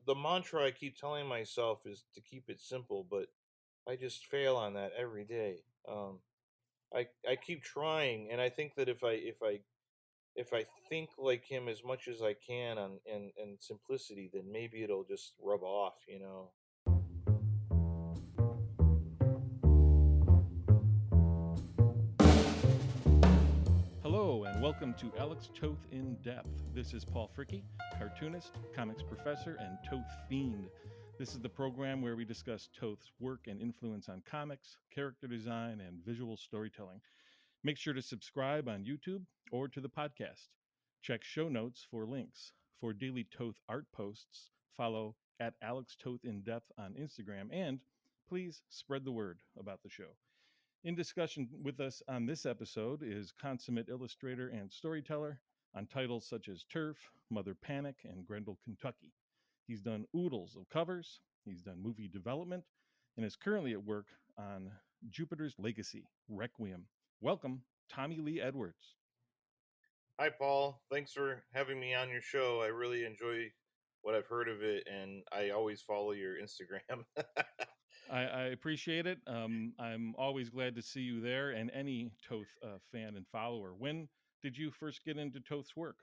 the mantra I keep telling myself is to keep it simple, but I just fail on that every day. I keep trying, and I think that if I think like him as much as I can on in simplicity, then maybe it'll just rub off. Hello, and welcome to Alex Toth in Depth. This is Paul Fricke, cartoonist, comics professor, and Toth fiend. This is the program where we discuss Toth's work and influence on comics, character design, and visual storytelling. Make sure to subscribe on YouTube or to the podcast. Check show notes for links. For daily Toth art posts, follow at Alex Toth in Depth on Instagram, and please spread the word about the show. In discussion with us on this episode is consummate illustrator and storyteller on titles such as Turf, Mother Panic, and Grendel, Kentucky. He's done oodles of covers, he's done movie development, and is currently at work on Jupiter's Legacy, Requiem. Welcome, Tommy Lee Edwards. Hi, Paul. Thanks for having me on your show. I really enjoy what I've heard of it, and I always follow your Instagram. I appreciate it. I'm always glad to see you there and any Toth fan and follower. When did you first get into Toth's work?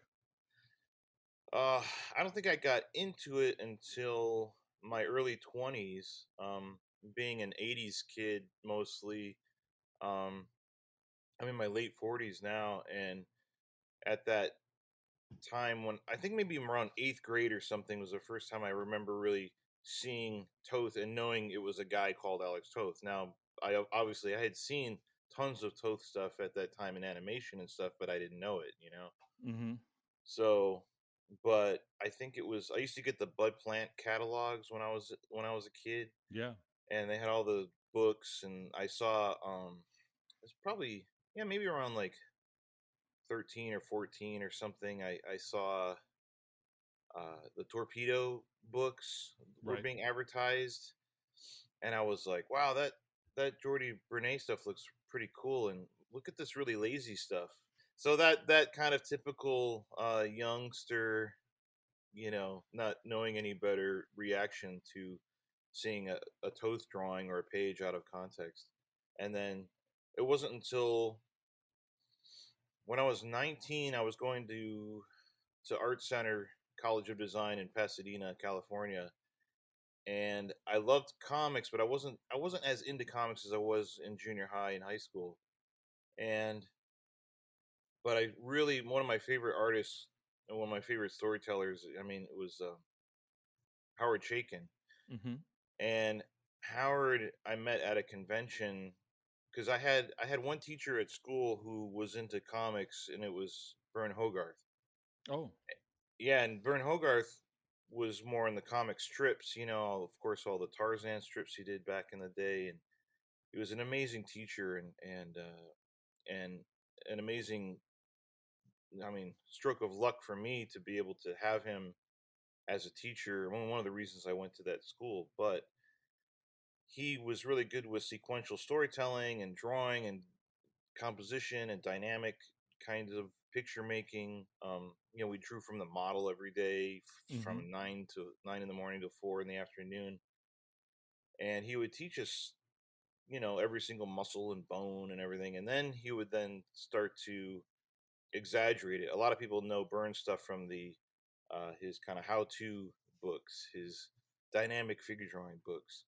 Uh, I don't think I got into it until my early 20s. Being an 80s kid mostly. Um, I'm in my late 40s now, and at that time when I think maybe around 8th grade or something was the first time I remember really seeing Toth and knowing it was a guy called Alex Toth. Now, obviously I had seen tons of Toth stuff at that time in animation and stuff, but I didn't know it. Mm-hmm. So, but I think it was I used to get the Bud Plant catalogs when I was a kid, Yeah. and they had all the books, and I saw it's probably, yeah, maybe around like 13 or 14 or something. I saw the Torpedo books were Right. being advertised, and I was like, wow, that Jordy Bernay stuff looks pretty cool, and look at this really lazy stuff. So that kind of typical youngster, not knowing any better reaction to seeing a Toth drawing or a page out of context. And then it wasn't until when I was 19, I was going to Art Center College of Design in Pasadena, California, and I loved comics, but I wasn't as into comics as I was in junior high and high school. And but I really one of my favorite artists and one of my favorite storytellers. I mean, it was Howard Chaikin. Mm-hmm. And Howard I met at a convention because I had one teacher at school who was into comics, and it was Vern Hogarth. Oh, Yeah, and Vern Hogarth was more in the comic strips, of course, all the Tarzan strips he did back in the day, and he was an amazing teacher and an amazing, I mean, stroke of luck for me to be able to have him as a teacher. One of the reasons I went to that school, but he was really good with sequential storytelling and drawing and composition and dynamic kind of picture making. We drew from the model every day mm-hmm. from 9 in the morning to 4 in the afternoon, and he would teach us, every single muscle and bone and everything, and then he would then start to exaggerate it. A lot of people know Burn stuff from the his kind of how-to books, his dynamic figure drawing books.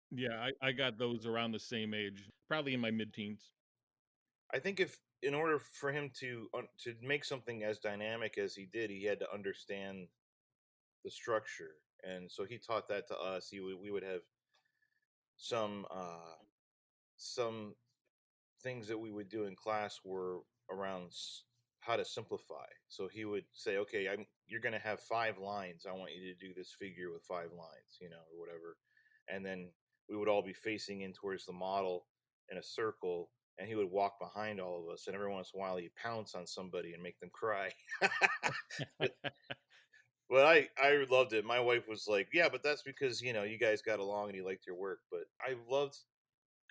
Yeah, I got those around the same age, probably in my mid-teens. I think if in order for him to make something as dynamic as he did, he had to understand the structure, and so he taught that to us. We would have some some things that we would do in class were around how to simplify. So he would say, "Okay, you're going to have 5 lines. I want you to do this figure with 5 lines, or whatever," and then we would all be facing in towards the model in a circle, and he would walk behind all of us, and every once in a while he'd pounce on somebody and make them cry. but but I loved it. My wife was like, "Yeah, but that's because you guys got along and you liked your work." But I loved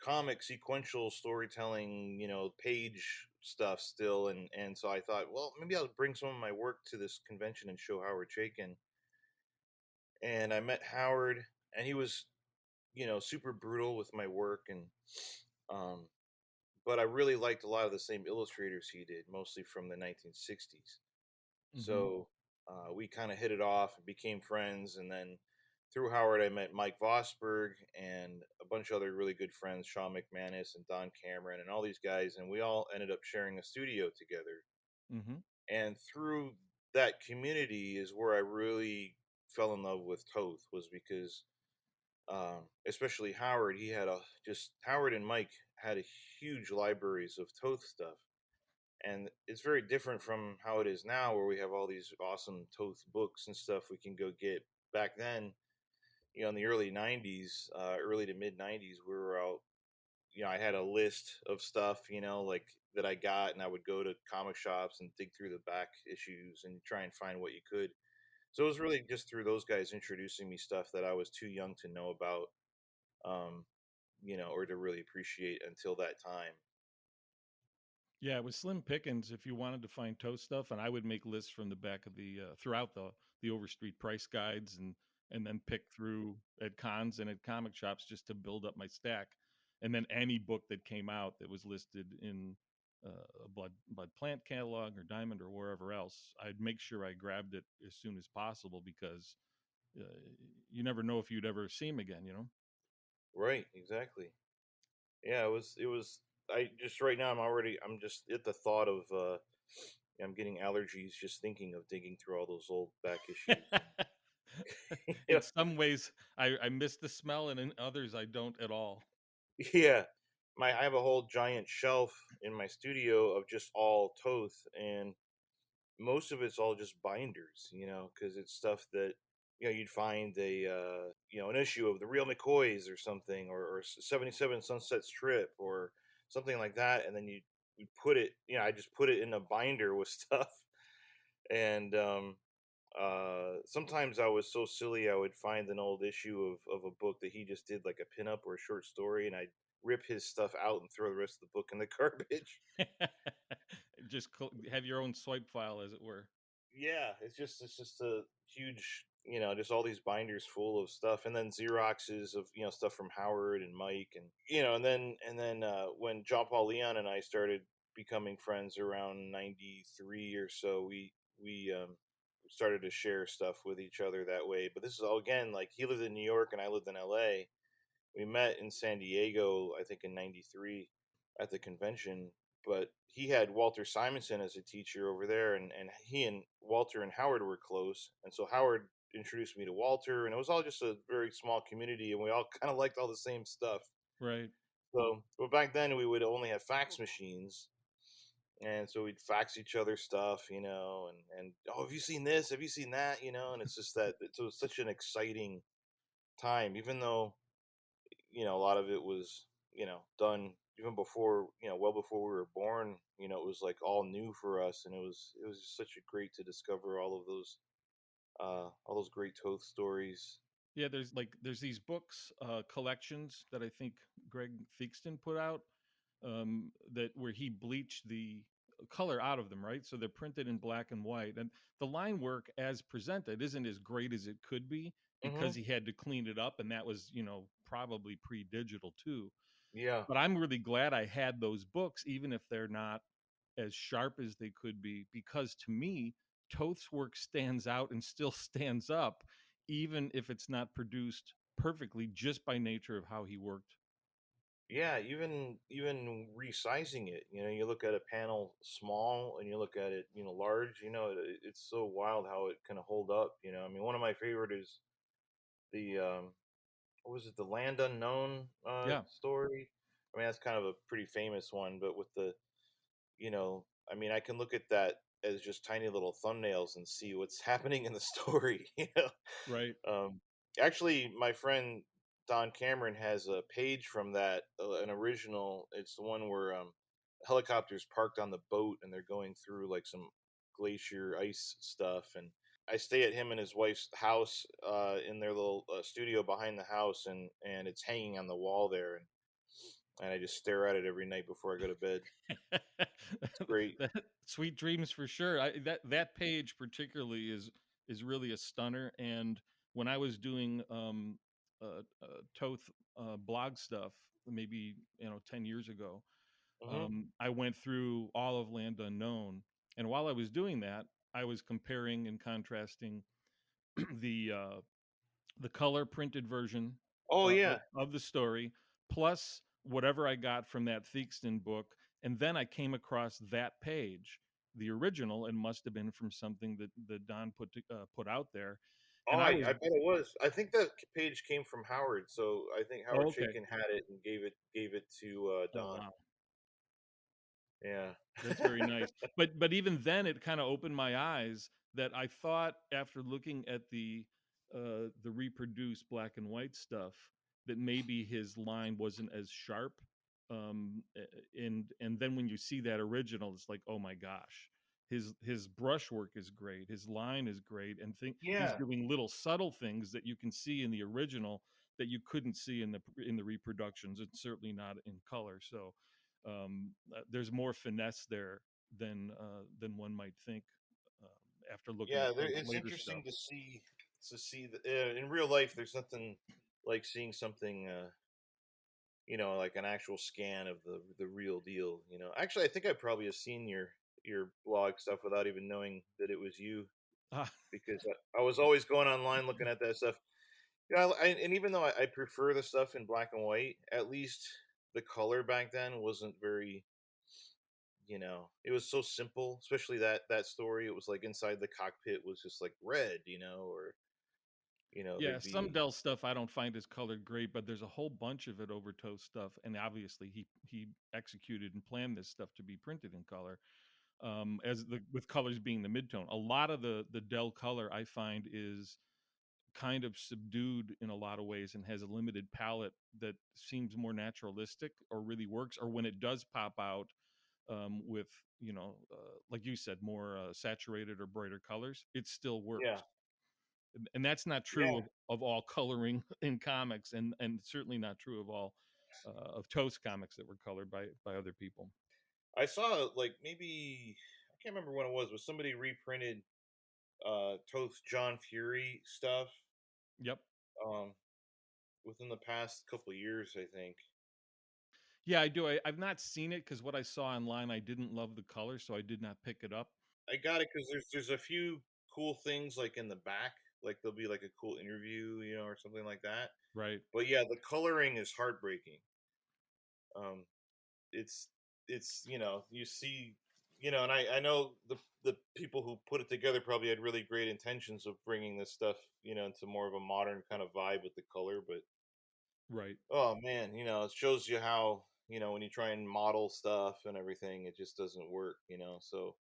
comic sequential storytelling, page stuff still, and so I thought, well, maybe I'll bring some of my work to this convention and show Howard Chaikin. and I met Howard, and he was, super brutal with my work, and um, but I really liked a lot of the same illustrators he did, mostly from the 1960s. Hmm. So we kind of hit it off and became friends, and then through Howard, I met Mike Vosberg and a bunch of other really good friends, Sean McManus and Don Cameron, and all these guys, and we all ended up sharing a studio together. Hmm. And through that community is where I really fell in love with Toth, was because especially Howard, he had a just Howard and Mike had a huge libraries of Toth stuff, and it's very different from how it is now, where we have all these awesome Toth books and stuff we can go get. Back then, in the early 90s, early to mid 90s, we were out, I had a list of stuff, like that I got, and I would go to comic shops and dig through the back issues and try and find what you could. So it was really just through those guys introducing me stuff that I was too young to know about, um, or to really appreciate until that time. Yeah, it was slim pickings if you wanted to find toast stuff, and I would make lists from the back of the throughout the Overstreet price guides, and then pick through at cons and at comic shops just to build up my stack. And then any book that came out that was listed in a blood plant catalog or diamond or wherever else, I'd make sure I grabbed it as soon as possible because uh, you never know if you'd ever see him again. You know. Right, exactly. Yeah, it was I just right now I'm just at the thought of I'm getting allergies just thinking of digging through all those old back issues. In Yeah. some ways, I miss the smell, and in others, I don't at all. Yeah. I have a whole giant shelf in my studio of just all Toth, and most of it's all just binders, because it's stuff that you'd find an issue of the Real McCoys or something, or 77 Sunset Strip or something like that, and then you put it, I just put it in a binder with stuff, and sometimes I was so silly I would find an old issue of a book that he just did like a pinup or a short story, and I'd rip his stuff out and throw the rest of the book in the garbage. Just have your own swipe file, as it were. Yeah, it's just a huge, just all these binders full of stuff, and then Xeroxes of stuff from Howard and Mike, and when John Paul Leon and I started becoming friends around '93 or so, we started to share stuff with each other that way. But this is all again like he lived in New York and I lived in L.A. We met in San Diego, I think in '93 at the convention. But he had Walter Simonson as a teacher over there, and he and Walter and Howard were close. And so Howard introduced me to Walter, and it was all just a very small community, and we all kind of liked all the same stuff. Right. So, but back then we would only have fax machines, and so we'd fax each other stuff, and oh, have you seen this? Have you seen that? And it's just that it was such an exciting time, even though a lot of it was, done even before, well before we were born. It was like all new for us, and it was just such a great to discover all those great Toth stories. Yeah, there's these books collections that I think Greg Theakston put out, that where he bleached the color out of them, right? So they're printed in black and white, and the line work as presented isn't as great as it could be Hmm. because he had to clean it up, and that was probably pre-digital too. Yeah. But I'm really glad I had those books, even if they're not as sharp as they could be, because to me, Toth's work stands out and still stands up, even if it's not produced perfectly just by nature of how he worked. Yeah, even resizing it, you look at a panel small and you look at it, large, it's so wild how it can hold up. I mean, one of my favorite is the what was it, the Land Unknown Yeah, story. I mean, that's kind of a pretty famous one, but with the, I mean, I can look at that as just tiny little thumbnails and see what's happening in the story. right. Actually, my friend Don Cameron has a page from that, an original. It's the one where helicopters parked on the boat and they're going through like some glacier ice stuff, and I stay at him and his wife's house in their little studio behind the house, and it's hanging on the wall there, and I just stare at it every night before I go to bed. It's great. That, sweet dreams for sure. That page particularly is really a stunner, and when I was doing Toth blog stuff, maybe 10 years ago. Hmm. I went through all of Land Unknown, and while I was doing that, I was comparing and contrasting the uh, the color printed version Oh yeah. of the story, plus whatever I got from that Theakston book, and then I came across that page, the original, and must have been from something that Don put out there, Oh, and I was I bet it was. I think that page came from Howard, so I think Howard oh, okay. Chaikin had it and gave it to Oh Don. wow. Yeah. That's very nice. But even then, it kind of opened my eyes that I thought after looking at the reproduced black and white stuff that maybe his line wasn't as sharp. And then when you see that original, it's like, oh my gosh, his brushwork is great, his line is great, and he's Yeah. doing little subtle things that you can see in the original that you couldn't see in the reproductions, and certainly not in color. So there's more finesse there than one might think after looking at Yeah, the it's later stuff. interesting to see that in real life. There's nothing like seeing something, like an actual scan of the real deal. Actually, I think I probably have seen your blog stuff without even knowing that it was you, Ah, because I was always going online looking at that stuff. Yeah, and even though I prefer the stuff in black and white, at least the color back then wasn't very. It was so simple, especially that story. It was like inside the cockpit was just like red, or yeah, there'd some be. Dell stuff I don't find as colored great, but there's a whole bunch of it over Toast stuff, and obviously he executed and planned this stuff to be printed in color. With colors being the midtone, a lot of the Dell color I find is kind of subdued in a lot of ways and has a limited palette that seems more naturalistic or really works, or when it does pop out with like you said, more saturated or brighter colors, it still Yeah, works. And that's not true yeah. of all coloring in comics, and certainly not true of all of Toast comics that were colored by other people. I saw like maybe I can't remember when it was, but somebody reprinted Toth's John Fury stuff Yep. um within the past couple of years, I think. Yeah, I do. I've not seen it because what I saw online, I didn't love the color, so I did not pick it up. I got it because there's a few cool things like in the back, like there'll be like a cool interview, or something like that. Right. But yeah, the coloring is heartbreaking. Um, it's you see, and I know the people who put it together probably had really great intentions of bringing this stuff, into more of a modern kind of vibe with the color, but Right. oh man, it shows you how, when you try and model stuff and everything, it just doesn't work, so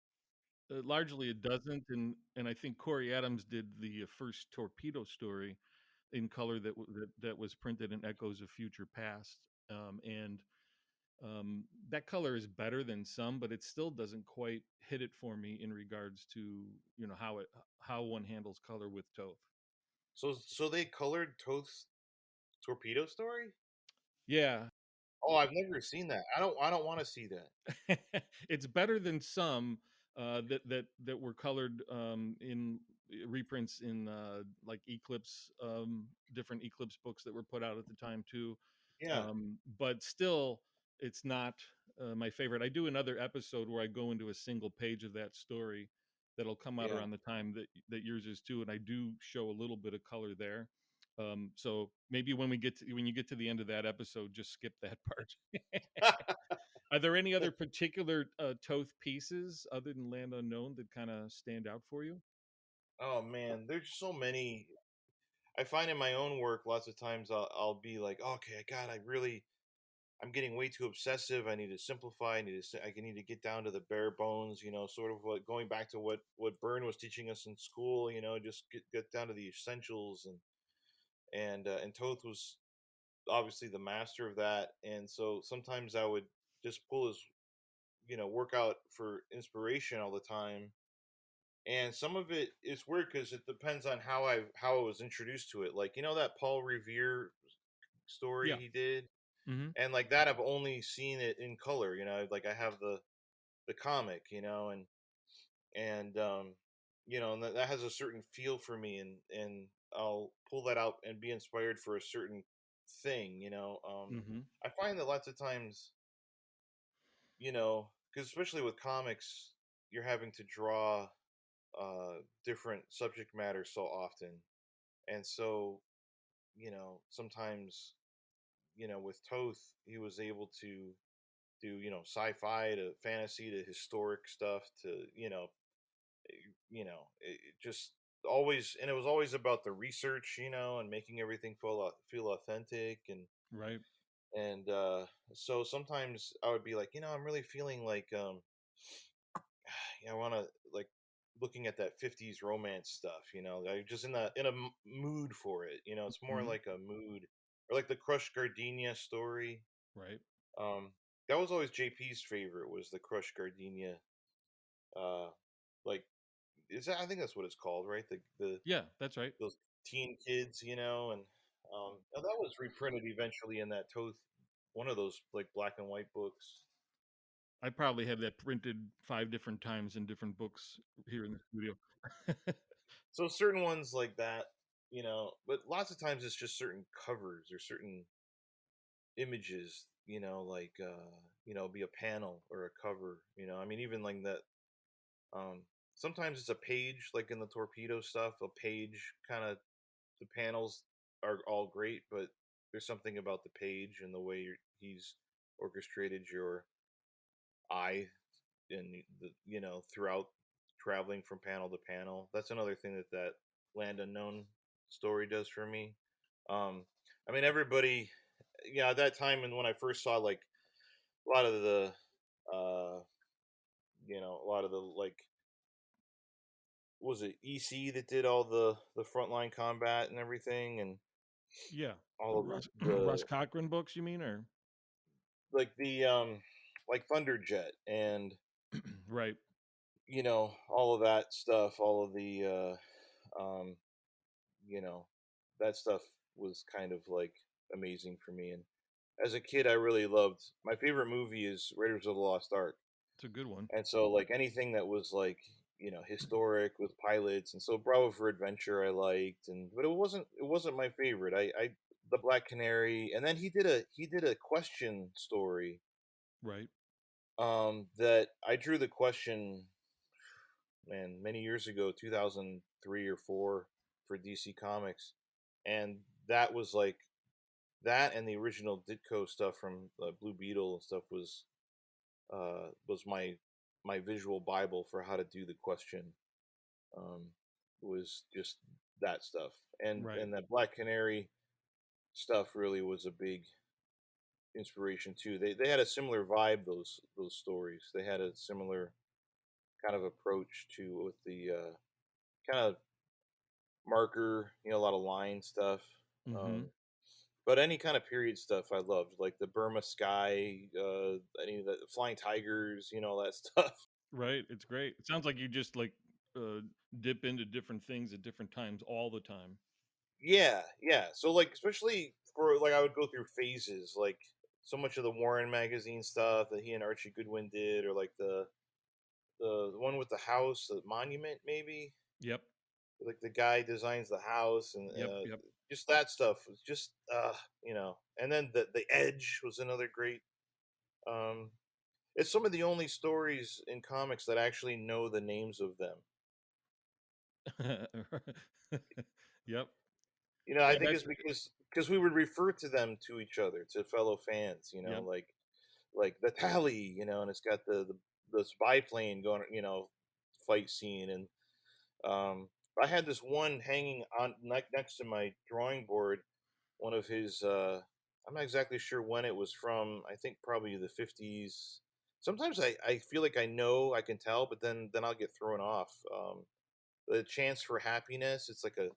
Largely, it doesn't, and I think Corey Adams did the first Torpedo story in color that was printed in Echoes of Future Past, and that color is better than some, but it still doesn't quite hit it for me in regards to how one handles color with Toth. so they colored Toth's torpedo story. Yeah, Oh, I've never seen that. I don't want to see that. it's better than some that were colored in reprints in like Eclipse, different Eclipse books that were put out at the time too. Yeah, But still, it's not my favorite. I do another episode where I go into a single page of that story that'll come out yeah. around the time that yours is too, and I do show a little bit of color there. So maybe when you get to the end of that episode, just skip that part. Are there any other particular Toth pieces other than Land Unknown that kind of stand out for you? Oh man, there's so many. I find in my own work lots of times I'll be like, okay, I'm getting way too obsessive. I need to simplify. I need to get down to the bare bones. Sort of what going back to what Byrne was teaching us in school. Just get down to the essentials, and Toth was obviously the master of that. And so sometimes I would just pull his work out for inspiration all the time. And some of it is weird because it depends on how I was introduced to it. Like that Paul Revere story Yeah. he did, Hmm. and like that I've only seen it in color. Like I have the comic, and and that has a certain feel for me, and I'll pull that out and be inspired for a certain thing. Mm-hmm. I find that lots of times, because especially with comics, you're having to draw different subject matter so often, and so sometimes with Toth, he was able to do sci-fi to fantasy to historic stuff to it just always, and it was always about the research, and making everything feel authentic, Right. and so sometimes I would be like, I'm really feeling like I want to like looking at that 50s romance stuff, like just in a mood for it. It's more Mm-hmm. like a mood, or like the Crush Gardenia story. Right. um that was always JP's favorite, was the Crush Gardenia, uh like, I think that's what it's called, right? The Yeah, that's right. those teen kids, and now that was reprinted eventually in that Toth, one of those like black and white books. I probably have that printed 5 different times in different books here in the studio. So certain ones like that, but lots of times it's just certain covers or certain images, like be a panel or a cover. I mean, even like that. Um, Sometimes it's a page, like in the torpedo stuff. A page, kind of, the panels are all great, but there's something about the page and the way he's orchestrated your eye, and throughout traveling from panel to panel. That's another thing that Land Unknown story does for me. um I mean, everybody, at that time, and when I first saw like a lot of the uh a lot of the, like, was it EC that did all the frontline combat and everything, and Yeah, the all of Russ Russ the Cochran books, you mean, or like the like Thunderjet, and right? all of that stuff, all of the um you know that stuff was kind of like amazing for me. And as a kid, I really loved, my favorite movie is Raiders of the Lost Ark. It's a good one. And so, like, anything that was like historic with pilots, and so Bravo for Adventure I liked, and but it wasn't my favorite. I The Black Canary, and then he did a question story, Right. that I drew the question, man, many years ago, 2003 or 4, for DC Comics. And that was like, that and the original Ditko stuff from Blue Beetle and stuff was my visual bible for how to do the question. Um, was just that stuff, and Right. and that Black Canary stuff really was a big inspiration too. They had a similar vibe, those stories. They had a similar kind of approach to, with the kind of marker, a lot of line stuff. Mm-hmm. Um, but any kind of period stuff I loved, like the Burma Sky, any of the Flying Tigers, all that stuff. Right. It's great. It sounds like you just like uh, dip into different things at different times all the time. Yeah, yeah. So like, especially for like, I would go through phases, like so much of the Warren magazine stuff that he and Archie Goodwin did, or like the one with the house, the monument, maybe, Yep. like the guy designs the house, and Yep. Yep. just that stuff was just and then the Edge was another great. um it's some of the only stories in comics that I actually know the names of them. Yep. I Yeah, think that's it's because we would refer to them to each other, to fellow fans, yep. like the tally, and it's got the spy plane going, fight scene. And um I had this one hanging on next to my drawing board, one of his, I'm not exactly sure when it was from. I think probably the 50s. Sometimes I feel like I can tell, but then I'll get thrown off. The Chance for Happiness, it's like a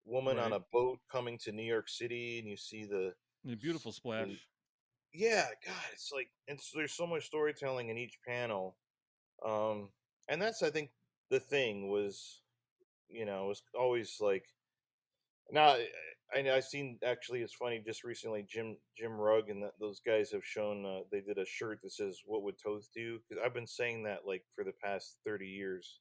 woman on Right. a boat coming to New York City, and you see A beautiful the splash. yeah, God, it's like, there's so much storytelling in each panel. um and that's, I think, the thing was, was always like, now I seen, actually, it's funny, just recently, Jim Rugg and those guys have shown, they did a shirt that says, "What would Toth do?" Because I've been saying that like for the past 30 years.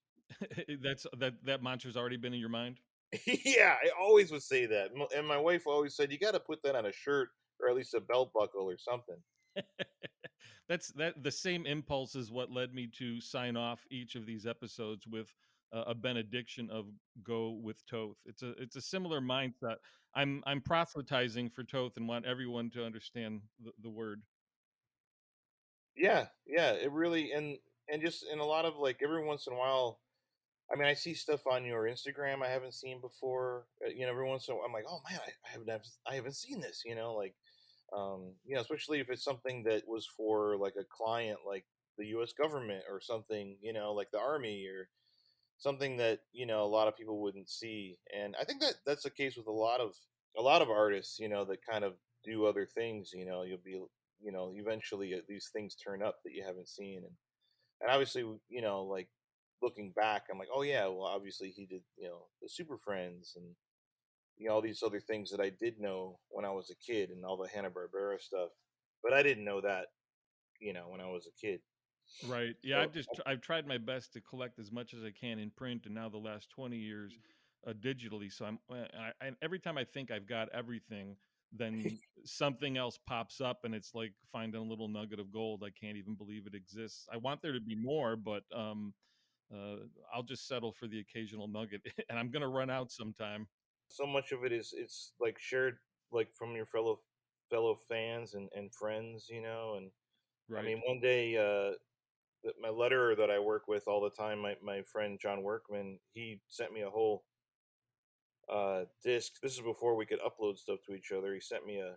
That mantra's already been in your mind. Yeah, I always would say that, and my wife always said, "You gotta put that on a shirt or at least a belt buckle or something." That the same impulse is what led me to sign off each of these episodes with a benediction of "Go with Toth." It's a similar mindset. I'm proselytizing for Toth and want everyone to understand the word. Yeah, yeah, it really and just in a lot of like every once in a while, I mean, I see stuff on your Instagram I haven't seen before. Every once in a while, I'm like, oh man, I haven't seen this. Especially if it's something that was for like a client, like the U.S. government or something, like the army or something that a lot of people wouldn't see. And I think that that's the case with a lot of artists, that kind of do other things. You'll be, eventually these things turn up that you haven't seen, and obviously, like looking back, I'm like, oh yeah, well, obviously he did, the Super Friends and all these other things that I did know when I was a kid and all the Hanna Barbera stuff, but I didn't know that, when I was a kid. Right. Yeah, So I've tried my best to collect as much as I can in print, and now the last 20 years digitally. So every time I think I've got everything, then something else pops up, and it's like finding a little nugget of gold. I can't even believe it exists. I want there to be more, but uh, I'll just settle for the occasional nugget, and I'm gonna run out sometime. so much of it is it's like shared like from your fellow fans and friends, and I Right. mean one day my letterer that I work with all the time, my friend John Workman, he sent me a whole disc. This is before we could upload stuff to each other. He sent me a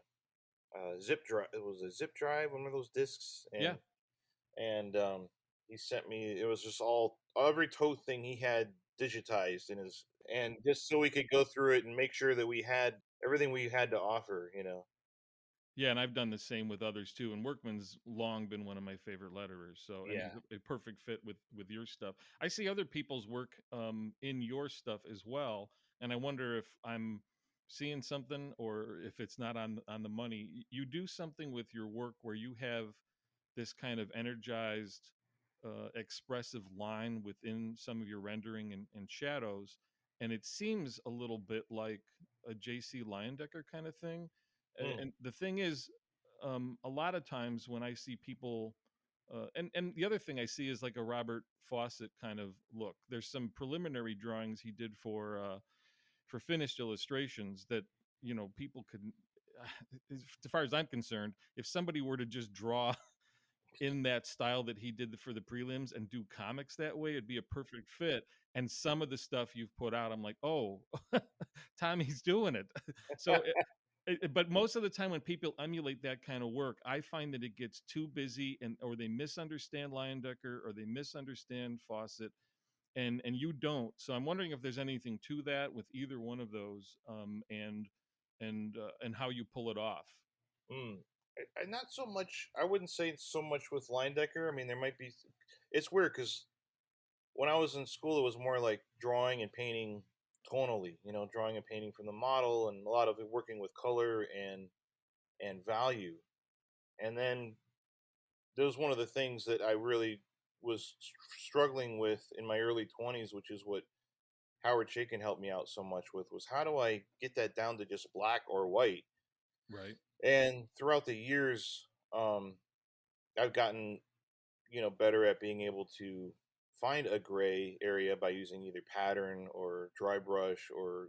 zip drive. It was a zip drive, one of those discs, Yeah. and he sent me. It was just all every Toth thing he had digitized in his, and just so we could go through it and make sure that we had everything we had to offer. Yeah, and I've done the same with others too. And Workman's long been one of my favorite letterers, so and he's Yeah. a perfect fit with your stuff. I see other people's work in your stuff as well, and I wonder if I'm seeing something or if it's not on the money. You do something with your work where you have this kind of energized, expressive line within some of your rendering and shadows, and it seems a little bit like a J.C. Leyendecker kind of thing. Mm, And the thing is, a lot of times when I see people, and the other thing I see is like a Robert Fawcett kind of look. There's some preliminary drawings he did for finished illustrations that people could. As far as I'm concerned, if somebody were to just draw in that style that he did for the prelims and do comics that way, it'd be a perfect fit. And some of the stuff you've put out, I'm like, oh, Tommy's doing it. so, but most of the time when people emulate that kind of work, I find that it gets too busy, and or they misunderstand Leyendecker or they misunderstand Fawcett, and you don't. So I'm wondering if there's anything to that with either one of those, and how you pull it off. mm. Not so much. I wouldn't say it's so much with Leyendecker. I mean, there might be. It's weird because when I was in school, it was more like drawing and painting tonally. Drawing and painting from the model, and a lot of it working with color and value. And then that was one of the things that I really was struggling with in my early 20s, which is what Howard Chaikin helped me out so much with, was how do I get that down to just black or white? Right. And throughout the years, I've gotten better at being able to find a gray area by using either pattern or dry brush or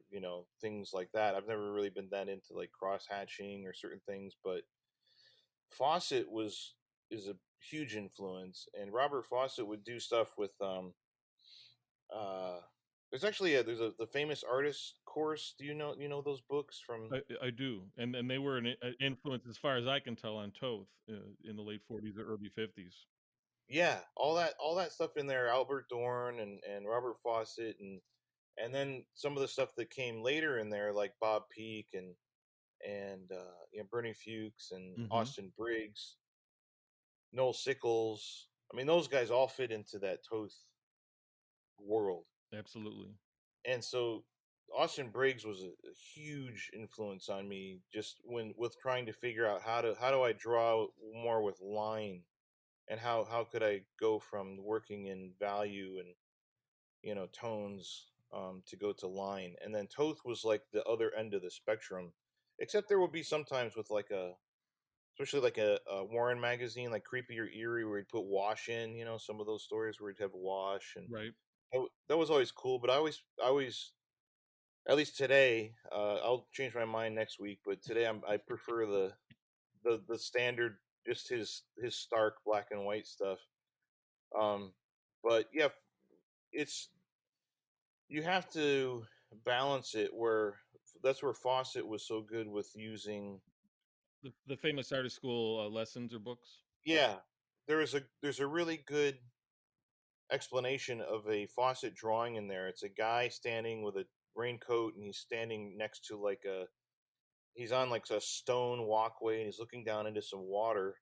things like that. I've never really been that into like cross hatching or certain things, but Fawcett was is a huge influence, and Robert Fawcett would do stuff with uh there's actually there's a the famous artist course. Do you know those books from? I do, and they were an influence, as far as I can tell, on Toth in the late '40s or early '50s. Yeah, all that stuff in there, Albert Dorn and Robert Fawcett, and then some of the stuff that came later in there, like Bob Peak and Bernie Fuchs and Hmm. Austin Briggs, Noel Sickles. I mean, those guys all fit into that Toth world. Absolutely. And so Austin Briggs was a huge influence on me, just when with trying to figure out how do I draw more with line, and how could I go from working in value and tones to go to line, and then Toth was like the other end of the spectrum. Except there would be sometimes with like especially like a Warren magazine, like Creepy or Eerie, where he'd put Wash in. You know, some of those stories where he'd have Wash, and Right. that was always cool. But I always, at least today, I'll change my mind next week. But today, I prefer the standard, just his stark black and white stuff. Um, but yeah, it's you have to balance it where that's where Fawcett was so good with using. The famous artist school lessons or books. Yeah, there's a really good explanation of a Fawcett drawing in there. It's a guy standing with a raincoat, and he's standing next to like a he's on like a stone walkway, and he's looking down into some water.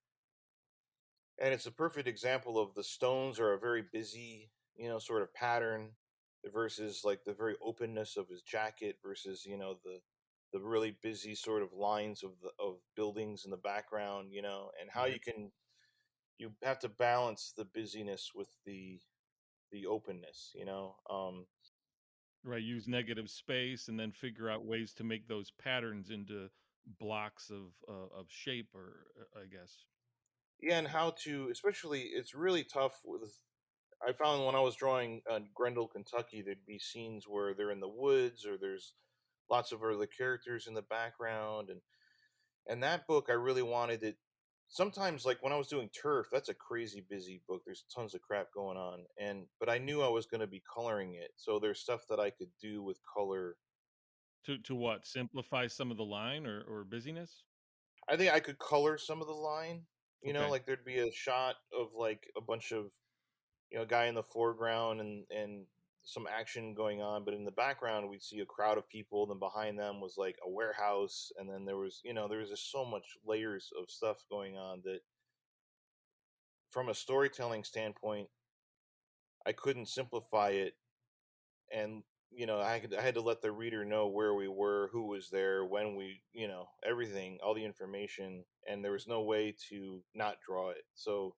And it's a perfect example of the stones are a very busy, sort of pattern versus like the very openness of his jacket versus, the really busy sort of lines of buildings in the background, and how Right. you have to balance the busyness with the openness, Right. Use negative space and then figure out ways to make those patterns into blocks of shape, or I guess. yeah, and how to, especially, it's really tough with. I found when I was drawing Grendel, Kentucky, there'd be scenes where they're in the woods or there's lots of other characters in the background, and that book I really wanted it. Sometimes, like when I was doing Turf, that's a crazy busy book. There's tons of crap going on, and but I knew I was going to be coloring it, so there's stuff that I could do with color. To what? Simplify some of the line or busyness? I think I could color some of the line. Okay. Like there'd be a shot of like a bunch of guy in the foreground and some action going on, but in the background we'd see a crowd of people, and then behind them was like a warehouse, and then there was just so much layers of stuff going on that from a storytelling standpoint I couldn't simplify it. And I had to let the reader know where we were, who was there, when we, everything, all the information, and there was no way to not draw it. So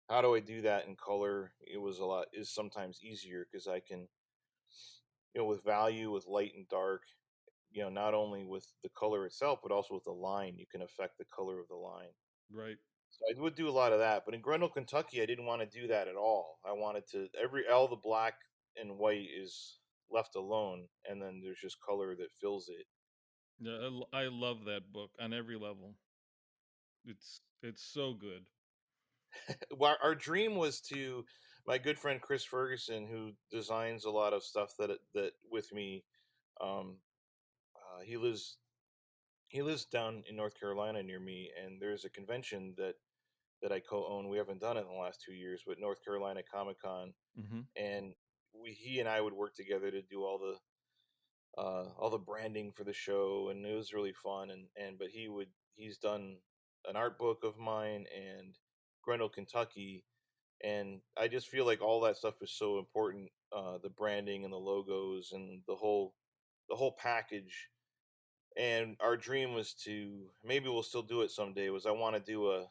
how do I do that in color? It was a lot is sometimes easier because I can, with value, with light and dark, not only with the color itself, but also with the line, you can affect the color of the line. Right. So I would do a lot of that. But in Grendel, Kentucky, I didn't want to do that at all. I wanted to all the black and white is left alone, and then there's just color that fills it. Yeah, I love that book on every level. It's so good. Well, our dream was to my good friend Chris Ferguson, who designs a lot of stuff that with me. Um, he lives down in North Carolina near me, and there's a convention that I co-own. We haven't done it in the last 2 years, but North Carolina Comic Con, Hmm. and he and I would work together to do all the branding for the show, and it was really fun. But he's done an art book of mine and Grendel, Kentucky, and I just feel like all that stuff is so important. The branding and the logos and the whole package. And our dream was to, maybe we'll still do it someday, was I want to do a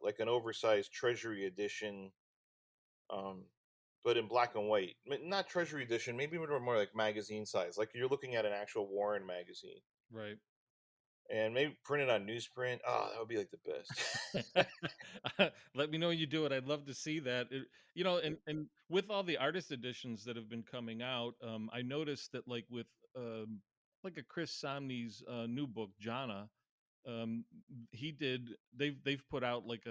like an oversized treasury edition, um, but in black and white. Not treasury edition, maybe more like magazine size, like you're looking at an actual Warren magazine, Right. and maybe print it on newsprint. Oh, that would be like the best. Let me know when you do it. I'd love to see that. And with all the artist editions that have been coming out, I noticed that like a Chris Samney's new book, Jana, um, he did. They've put out like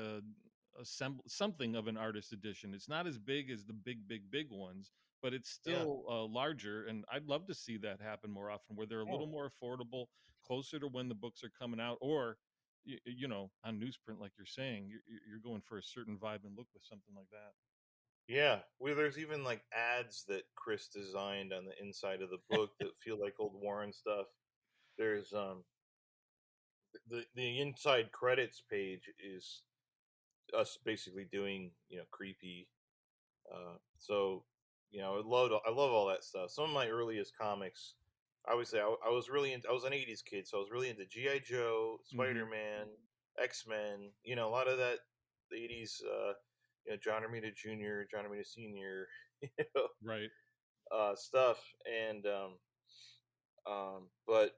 something of an artist edition. It's not as big as the big ones, but it's Yeah, still larger. And I'd love to see that happen more often, where they're a yeah, little more affordable, closer to when the books are coming out, or on newsprint, like you're saying, you're going for a certain vibe and look with something like that. yeah. Where there's even like ads that Chris designed on the inside of the book that feel like old Warren stuff. There's the inside credits page is us basically doing creepy. So I love all that stuff. Some of my earliest comics, obviously, I was really into, I was an '80s kid, so I was really into GI Joe, Hmm. Spider Man, X Men. A lot of that the '80s. John Romita Jr., John Romita Sr. You know, Right. stuff, and but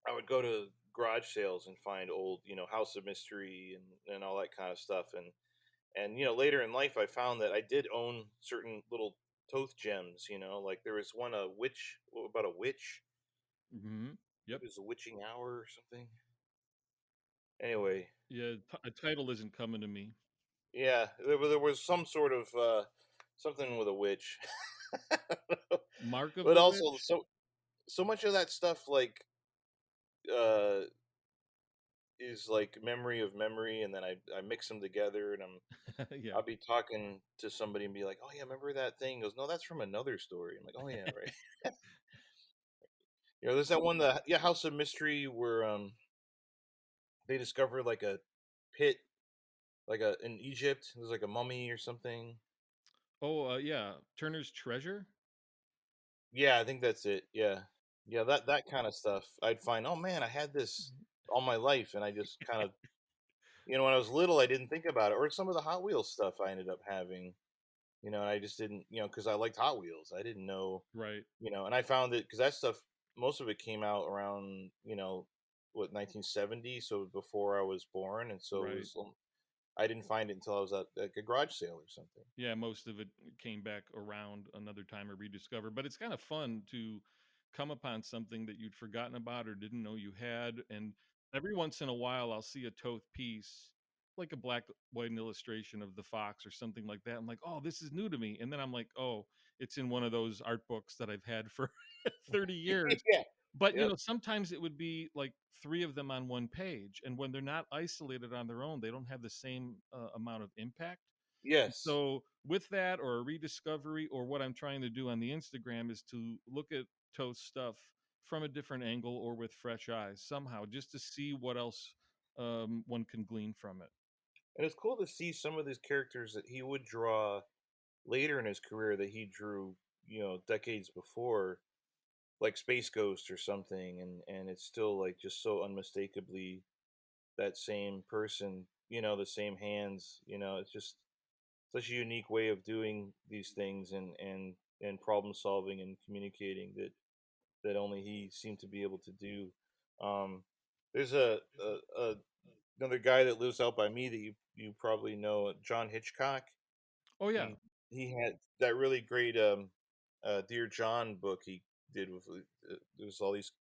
I would go to garage sales and find old, House of Mystery and all that kind of stuff, and later in life I found that I did own certain little Toth gems, like there was one a witch about a witch. Hmm. Yep. It was a witching hour or something. Anyway, Yeah, a title isn't coming to me. yeah, there was some sort of something with a witch. Mark of But the also Witch. so much of that stuff like uh is like memory of memory, and then I mix them together, and Yeah. I'll be talking to somebody and be like, "Oh yeah, remember that thing?" He goes, "No, that's from another story." I'm like, "Oh yeah, right." There's that one, the yeah, House of Mystery, where they discover like a pit, like a in Egypt. There's like a mummy or something. Oh, yeah. Turner's Treasure. Yeah, I think that's it. Yeah, yeah, that kind of stuff. I'd find, oh man, I had this all my life, and I just kind of, when I was little, I didn't think about it. Or some of the Hot Wheels stuff I ended up having, and I just didn't, because I liked Hot Wheels. I didn't know, Right. and I found it because that stuff, most of it came out around, what, 1970, so before I was born, and so it Right. was. I didn't find it until I was at like a garage sale or something. Yeah, most of it came back around another time or rediscovered. But it's kind of fun to come upon something that you'd forgotten about or didn't know you had. And every once in a while, I'll see a Toth piece, like a black white illustration of the fox or something like that. I'm like, oh, this is new to me. And then I'm like, oh, it's in one of those art books that I've had for 30 years. Yeah. But Yep. sometimes it would be like three of them on one page, and when they're not isolated on their own, they don't have the same amount of impact. Yes. So with that or a rediscovery, or what I'm trying to do on the Instagram is to look at Toast stuff from a different angle or with fresh eyes somehow, just to see what else one can glean from it. And it's cool to see some of these characters that he would draw later in his career that he drew, decades before, like Space Ghost or something, and it's still like just so unmistakably that same person, the same hands, it's just such a unique way of doing these things, and problem solving and communicating that only he seemed to be able to do. Um, there's a another guy that lives out by me that you probably know, John Hitchcock. Oh yeah, He had that really great Dear John book he did with there's all these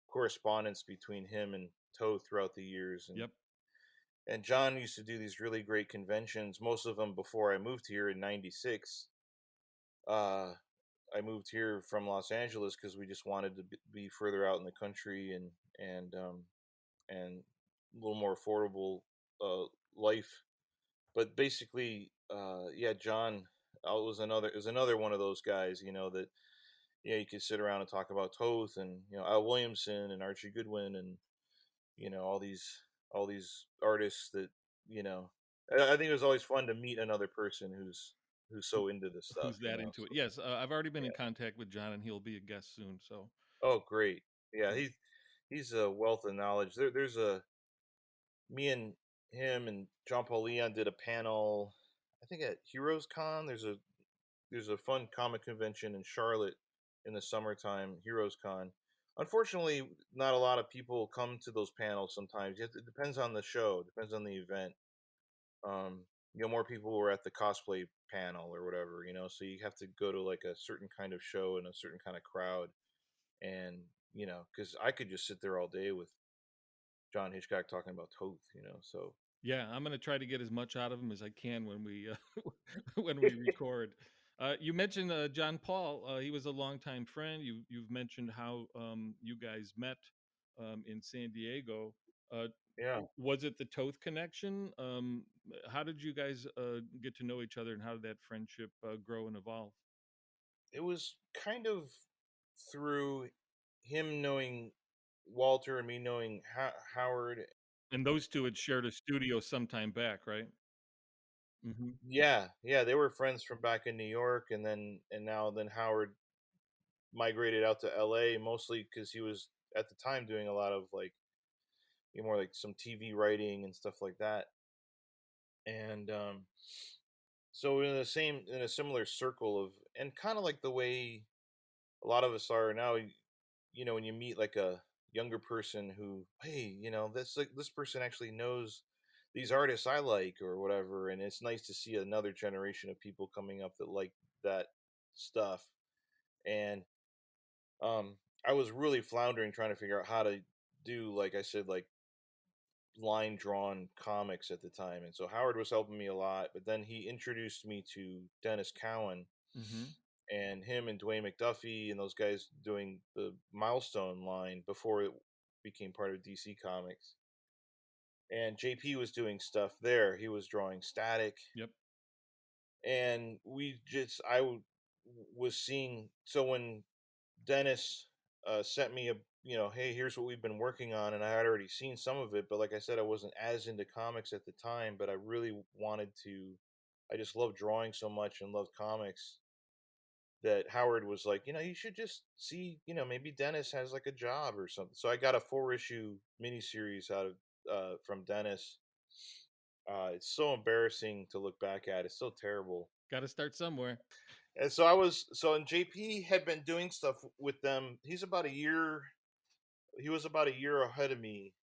correspondence between him and Toth throughout the years, yep, and John used to do these really great conventions, most of them before I moved here in '96. uh I moved here from Los Angeles because we just wanted to be further out in the country, and a little more affordable uh life. But basically, yeah, John was another one of those guys, that you could sit around and talk about Toth, and Al Williamson and Archie Goodwin, and all these artists that you know. I think it was always fun to meet another person who's who, so into this stuff, who's that into it? So Yes, I've already been in yeah. contact with John, and he'll be a guest soon. So Oh, great. Yeah, yeah, he's a wealth of knowledge. There's a me and him and John Paul Leon did a panel, I think at Heroes Con. There's a fun comic convention in Charlotte in the summertime, Heroes Con. Unfortunately, not a lot of people come to those panels sometimes. It depends on the show, depends on the event. Um, more people were at the cosplay panel or whatever, so you have to go to like a certain kind of show and a certain kind of crowd. And, because I could just sit there all day with John Hitchcock talking about Toth, so. yeah, I'm gonna try to get as much out of him as I can when we when we record. You mentioned John Paul. He was a longtime friend. You've mentioned how you guys met in San Diego. Uh, Yeah, was it the Toth connection? How did you guys get to know each other, and how did that friendship grow and evolve? it was kind of through him knowing Walter and me knowing Howard. And those two had shared a studio sometime back, right? Hmm. Yeah, yeah, they were friends from back in New York, and now then Howard migrated out to LA, mostly because he was at the time doing a lot of like, more like some TV writing and stuff like that. And so in a similar circle of, and kind of like the way a lot of us are now, when you meet like a younger person who, hey, this, like, this person actually knows these artists I like or whatever, and it's nice to see another generation of people coming up that like that stuff. And I was really floundering trying to figure out how to do, like I said, like line drawn comics at the time. And so Howard was helping me a lot, but then he introduced me to Dennis Cowan, Mm-hmm. and him and Dwayne McDuffie and those guys doing the Milestone line before it became part of DC Comics. And JP was doing stuff there. He was drawing Static, Yep. and was seeing. So when Dennis sent me a, hey, here's what we've been working on, and I had already seen some of it, but like I said, I wasn't as into comics at the time, but I really wanted to. I just loved drawing so much and loved comics that Howard was like, you should just see, maybe Dennis has like a job or something. So I got a 4-issue miniseries out of from Dennis. It's so embarrassing to look back at. It's so terrible. Got to start somewhere. And and JP had been doing stuff with them. He was about a year ahead of me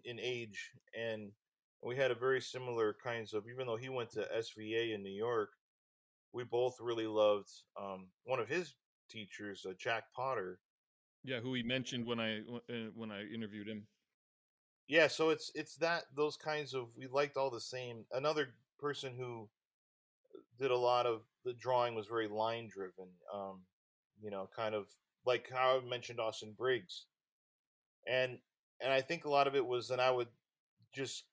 in age, and we had a very similar kinds of, even though he went to SVA in New York, we both really loved one of his teachers, Jack Potter. Yeah, who he mentioned when I interviewed him. Yeah, so it's that those kinds of, we liked all the same. Another person who did a lot of the drawing was very line driven. Kind of like how I mentioned Austin Briggs, and I think a lot of it was, and I would just,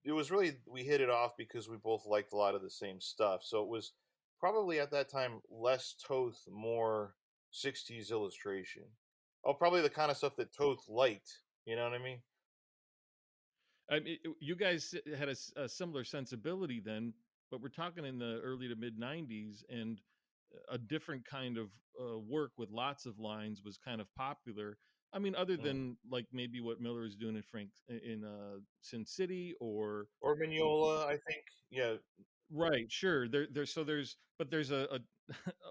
it was really, we hit it off because we both liked a lot of the same stuff. So it was probably at that time less Toth, more 60s illustration. Oh, probably the kind of stuff that Toth liked. You know what I mean? I mean, you guys had a similar sensibility then, but we're talking in the early to mid '90s, and a different kind of work with lots of lines was kind of popular. I mean, other Mm. than like maybe what Miller is doing in Sin City, or Or Mignola, I think. Yeah, right, sure. There's a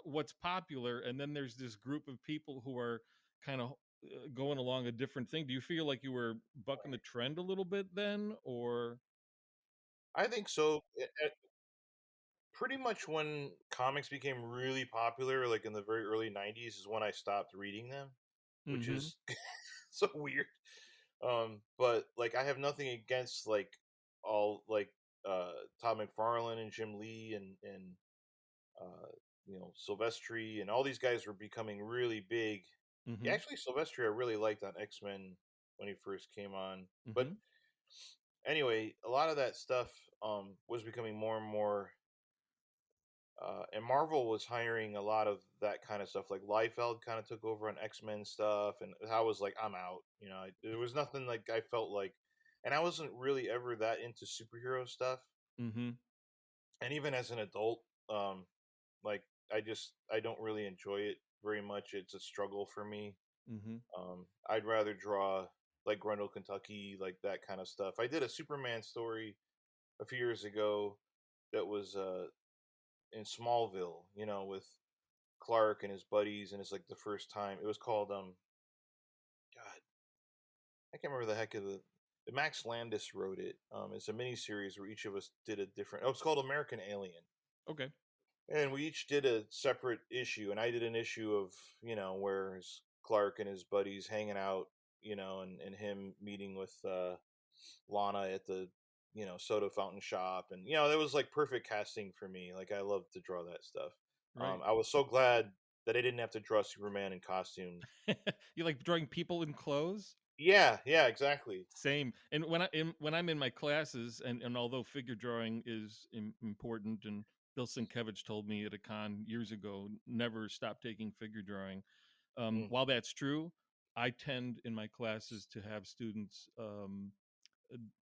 what's popular, and then there's this group of people who are kind of going along a different thing. Do you feel like you were bucking the trend a little bit then, or? I think so. Pretty much when comics became really popular, like in the very early 90s, is when I stopped reading them, which Mm-hmm. is so weird. But like I have nothing against like all like Todd McFarlane and Jim Lee and uh Silvestri, and all these guys were becoming really big. Yeah, Mm-hmm. actually Silvestri I really liked on X-Men when he first came on. But Mm-hmm. anyway, a lot of that stuff was becoming more and more, and Marvel was hiring a lot of that kind of stuff. Like Liefeld kind of took over on X-Men stuff, and I was like, I'm out. There was nothing like I felt like, and I wasn't really ever that into superhero stuff. Mm-hmm. And even as an adult, um, like I don't really enjoy it very much. It's a struggle for me. Mm-hmm. I'd rather draw like Grundle, Kentucky, like that kind of stuff. I did a Superman story a few years ago that was in Smallville, with Clark and his buddies, and it's like the first time. It was called God, I can't remember the heck of the. Max Landis wrote it. It's a mini series where each of us did a different. Oh, it's called American Alien, Okay. and we each did a separate issue. And I did an issue of, where Clark and his buddies hanging out, and him meeting with Lana at the soda fountain shop, and that was like perfect casting for me. Like I love to draw that stuff. Right. I was so glad that I didn't have to draw Superman in costume. You like drawing people in clothes? Yeah, yeah, exactly. Same. And when I'm in my classes, and although figure drawing is important, and Bill Sienkiewicz told me at a con years ago, never stop taking figure drawing. Mm. While that's true, I tend in my classes to have students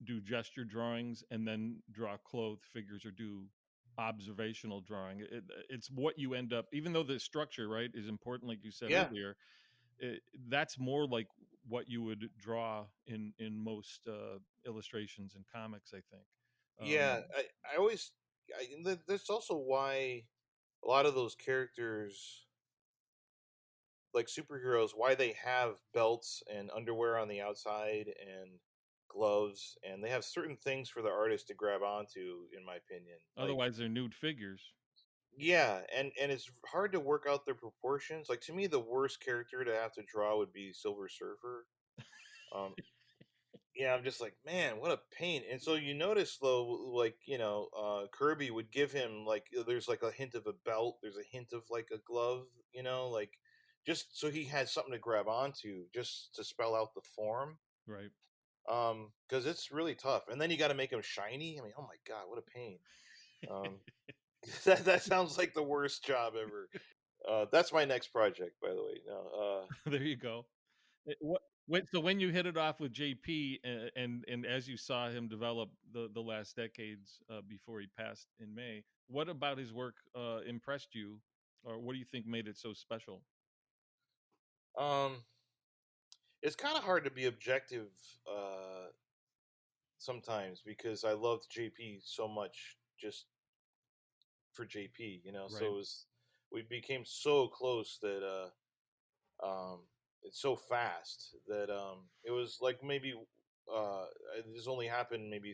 do gesture drawings and then draw clothed figures or do observational drawing. It's what you end up, even though the structure, right, is important, like you said Yeah, earlier. That's more like what you would draw in most illustrations and comics, I think. yeah. um I always. that's also why a lot of those characters, like superheroes, why they have belts and underwear on the outside and gloves, and they have certain things for the artist to grab onto, in my opinion. Like, Otherwise, they're nude figures. yeah, and it's hard to work out their proportions. Like, to me, the worst character to have to draw would be Silver Surfer. Um, yeah, I'm just like, man, what a pain. And so you notice though, like, Kirby would give him like, there's like a hint of a belt, there's a hint of like a glove, like, just so he had something to grab onto, just to spell out the form. Right. Because it's really tough. And then you got to make him shiny. I mean, oh my god, what a pain. Um, that sounds like the worst job ever. That's my next project, by the way. No, There you go. So when you hit it off with JP, and as you saw him develop the last decades before he passed in May, what about his work impressed you, or what do you think made it so special? um, it's kind of hard to be objective uh, sometimes because I loved JP so much just for JP. So Right. we became so close that it's so fast that it was like maybe uh, this only happened maybe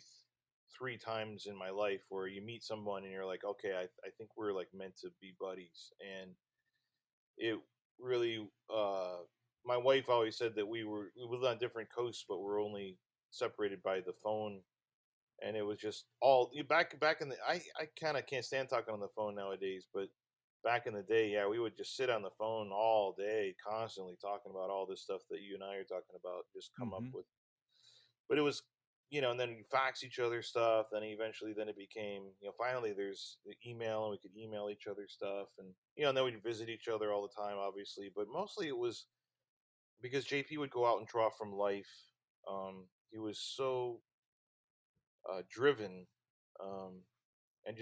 3 times in my life where you meet someone and you're like, okay, I think we're like meant to be buddies. And it really, my wife always said that we lived on different coasts, but we're only separated by the phone. And it was just all back in the I kind of can't stand talking on the phone nowadays, but back in the day, yeah, we would just sit on the phone all day, constantly talking about all this stuff that you and I are talking about, just come up Hmm. with. But it was, and then we fax each other stuff. Then eventually, then it became, finally there's the email, and we could email each other stuff, and and then we'd visit each other all the time, obviously. But mostly it was because JP would go out and draw from life. He was so driven, um, and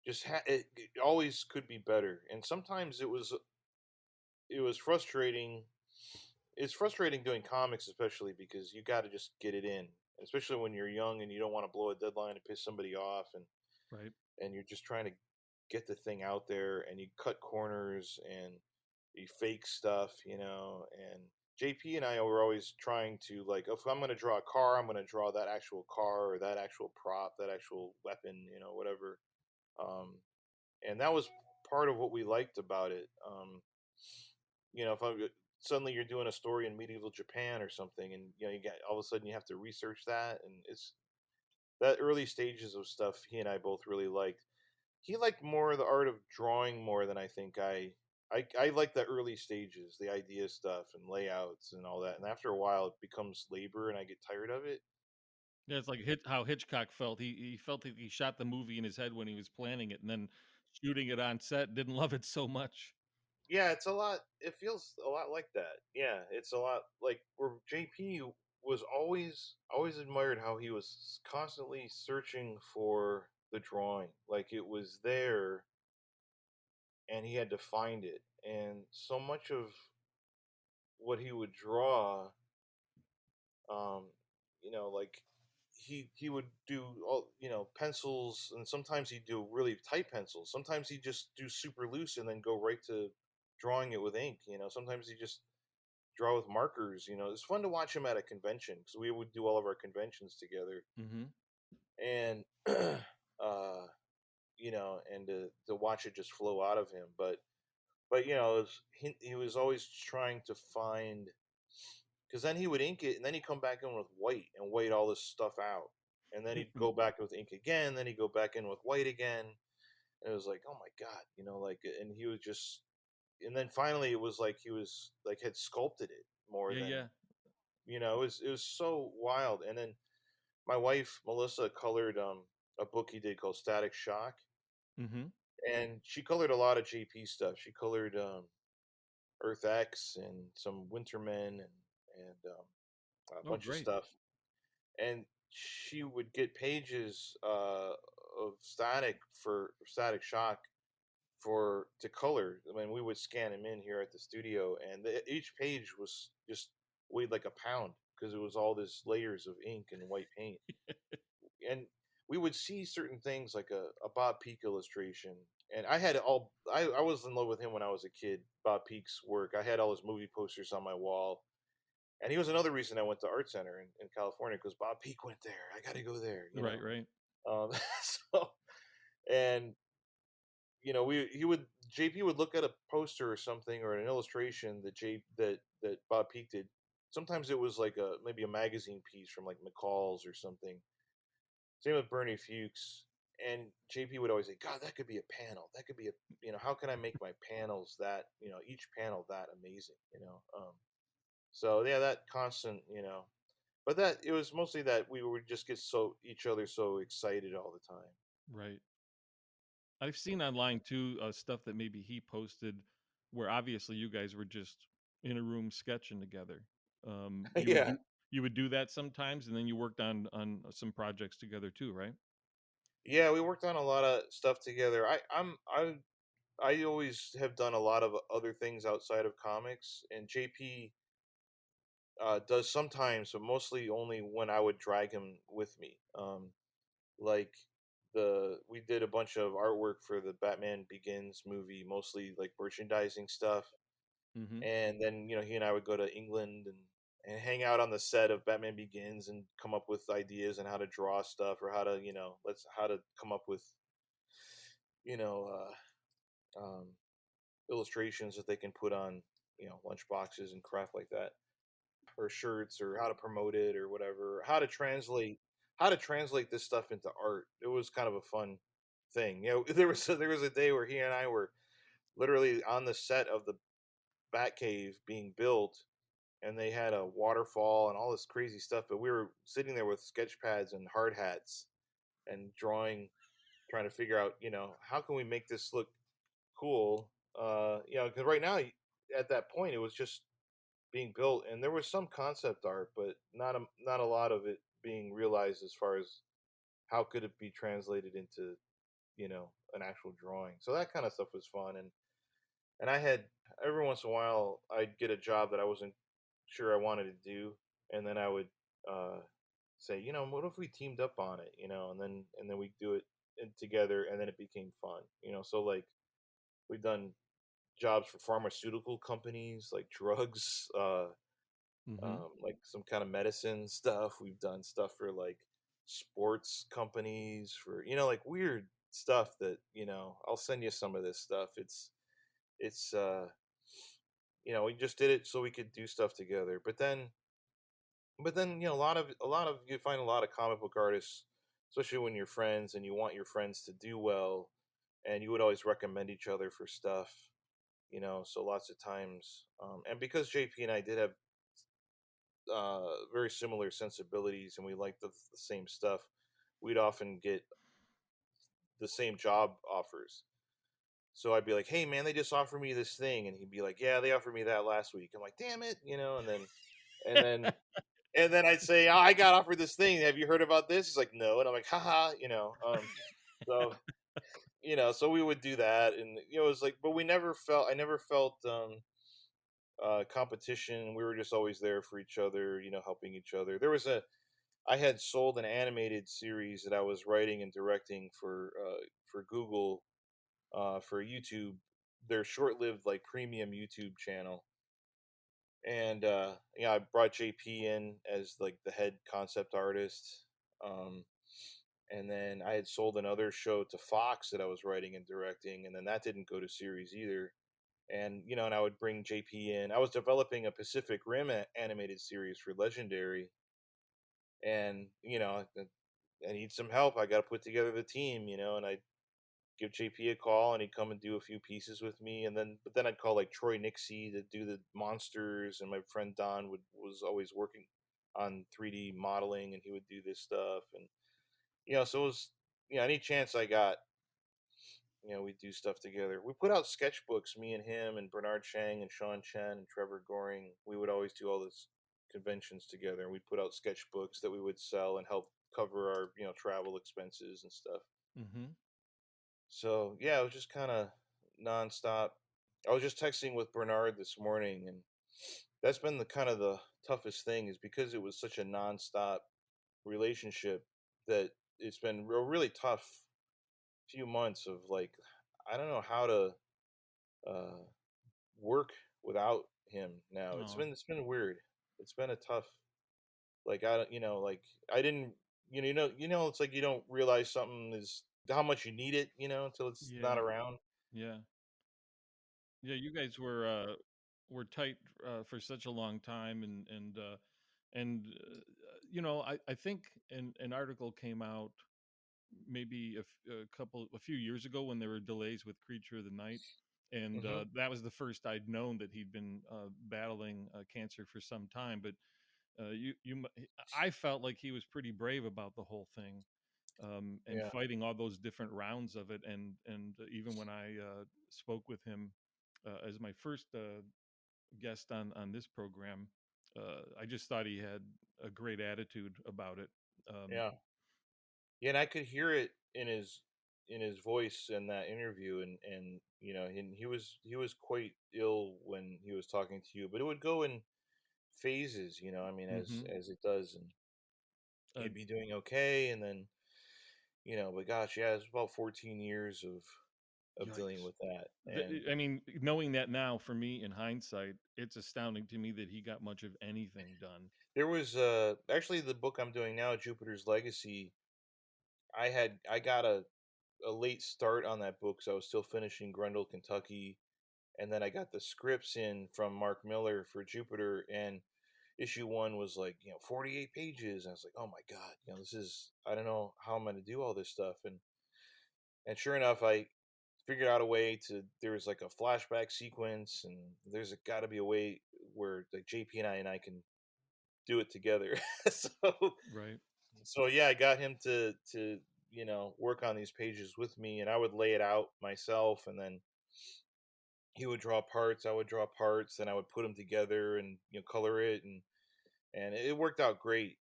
it always could be better. And sometimes it was frustrating. It's frustrating doing comics, especially because you got to just get it in, especially when you're young and you don't want to blow a deadline and piss somebody off, Right. and you're just trying to get the thing out there, and you cut corners and you fake stuff, and JP and I were always trying to, like, if I'm going to draw a car, I'm going to draw that actual car or that actual prop, that actual weapon, whatever. Um, and that was part of what we liked about it. If suddenly you're doing a story in medieval Japan or something, and you get all of a sudden you have to research that, and it's that early stages of stuff he and I both really liked. He liked more of the art of drawing more than I think I like the early stages, the idea stuff and layouts and all that. And after a while, it becomes labor, and I get tired of it. Yeah, it's like how Hitchcock felt. He felt that he shot the movie in his head when he was planning it, and then shooting it on set, didn't love it so much. Yeah, it's a lot. It feels a lot like that. Yeah, it's a lot like where JP was always admired how he was constantly searching for the drawing. Like, it was there and he had to find it. And so much of what he would draw, um, like, he would do all, pencils, and sometimes he'd do really tight pencils. Sometimes he'd just do super loose and then go right to drawing it with ink. Sometimes he just draw with markers. It's fun to watch him at a convention because we would do all of our conventions together, Hmm. and and to watch it just flow out of him. But he was always trying to find, because then he would ink it and then he'd come back in with white and white all this stuff out, and then he'd go back with ink again, then he'd go back in with white again, and it was like, oh my god, like, and he was just, and then finally it was like he was like had sculpted it more Yeah, than, yeah. it was so wild. And then my wife Melissa colored a book he did called Static Shock, Hmm. and she colored a lot of JP stuff. She colored Earth X and some Wintermen, and a Oh, bunch of great. stuff. And she would get pages of Static Shock for to color. I mean, we would scan them in here at the studio, and each page was just weighed like a pound because it was all this layers of ink and white paint. And we would see certain things like a Bob Peak illustration, and I had all I was in love with him when I was a kid. Bob Peak's work, I had all his movie posters on my wall, and he was another reason I went to Art Center in California, because Bob Peak went there. I got to go there, you Right, know. right. So, and we he would JP would look at a poster or something, or an illustration that that Bob Peak did. Sometimes it was like maybe a magazine piece from like McCall's or something. Same with Bernie Fuchs. And JP would always say, God, that could be a panel. That could be how can I make my panels that, each panel that amazing. So yeah, that constant, but that it was mostly that we would just get each other so excited all the time. Right. I've seen online too stuff that maybe he posted where obviously you guys were just in a room sketching together. You would Yeah. do you would do that sometimes, and then you worked on some projects together too, right? Yeah, we worked on a lot of stuff together. I always have done a lot of other things outside of comics, and JP does sometimes, but mostly only when I would drag him with me. Like we did a bunch of artwork for the Batman Begins movie, mostly like merchandising stuff, Mm-hmm. and then he and I would go to England and hang out on the set of Batman Begins and come up with ideas and how to draw stuff, or how to how to come up with you know um, illustrations that they can put on lunch boxes and crap like that, or shirts, or how to promote it or whatever, how to translate this stuff into art. It was kind of a fun thing. There was a day where he and I were literally on the set of the Batcave being built, and they had a waterfall and all this crazy stuff, but we were sitting there with sketch pads and hard hats and drawing, trying to figure out, how can we make this look cool. Because right now, at that point, it was just being built, and there was some concept art, but not a lot of it being realized as far as how could it be translated into an actual drawing. So that kind of stuff was fun, and I had, every once in a while, I'd get a job that I wasn't sure I wanted to do, and then I would uh, say, what if we teamed up on it, and then we do it together, and then it became fun. So like we've done jobs for pharmaceutical companies, like drugs, Mm-hmm. like some kind of medicine stuff. We've done stuff for like sports companies, for like weird stuff that I'll send you some of this stuff. It's we just did it so we could do stuff together. But then a lot of you find a lot of comic book artists, especially when you're friends and you want your friends to do well, and you would always recommend each other for stuff. So lots of times, and because JP and I did have very similar sensibilities, and we liked the same stuff, we'd often get the same job offers. So I'd be like, "Hey man, they just offered me this thing," and he'd be like, "Yeah, they offered me that last week." I'm like, "Damn it," and then and then I'd say, "Oh, I got offered this thing. Have you heard about this?" He's like, "No," and I'm like, "Haha," So so we would do that, and it was like, but I never felt competition. We were just always there for each other, helping each other. I had sold an animated series that I was writing and directing for Google, for YouTube, their short-lived like premium YouTube channel. And I brought JP in as like the head concept artist. Um, and then I had sold another show to Fox that I was writing and directing, and then that didn't go to series either. And I would bring JP in. I was developing a Pacific Rim animated series for Legendary, and I need some help. I got to put together the team, and I give JP a call, and he'd come and do a few pieces with me, and then I'd call like Troy Nixie to do the monsters, and my friend Don was always working on 3D modeling, and he would do this stuff, and so it was, any chance I got, we do stuff together. We put out sketchbooks, me and him and Bernard Chang and Sean Chen and Trevor Goring. We would always do all this conventions together, and we put out sketchbooks that we would sell and help cover our travel expenses and stuff. Mm-hmm. So yeah, it was just kind of nonstop. I was just texting with Bernard this morning, and that's been the kind of the toughest thing, is because it was such a nonstop relationship, that it's been a really tough few months of like I don't know how to uh work without him now. Oh, It's been weird. It's been a tough like I don't like I didn't it's like you don't realize something is how much you need it, until it's not yeah, around. yeah, yeah. You guys were tight for such a long time, and I think an article came out maybe a few years ago when there were delays with Creature of the Night, and Mhm. that was the first I'd known that he'd been battling cancer for some time. But I felt like he was pretty brave about the whole thing, and Yeah. fighting all those different rounds of it, and even when I spoke with him as my first guest on this program, I just thought he had a great attitude about it. Um, Yeah. Yeah, and I could hear it in his voice in that interview, and and he was quite ill when he was talking to you, but it would go in phases, I mean, mhm. as it does, and uh, he'd be doing okay, and then but gosh, yeah, it's about 14 years of dealing Yikes. with that, and I mean, knowing that now, for me, in hindsight, it's astounding to me that he got much of anything done. there was actually the book I'm doing now, Jupiter's Legacy. I got a late start on that book, so I was still finishing Grundle, Kentucky, and then I got the scripts in from Mark Miller for Jupiter, and issue one was like 48 pages. And I was like, oh my god, this is I don't know how I'm going to do all this stuff, and sure enough, I figured out a way to. There was like a flashback sequence, and there's got to be a way where like JP and I can do it together. so Right. so yeah, I got him to work on these pages with me, and I would lay it out myself, and then he would draw parts, I would draw parts, then I would put them together and color it, and it worked out great.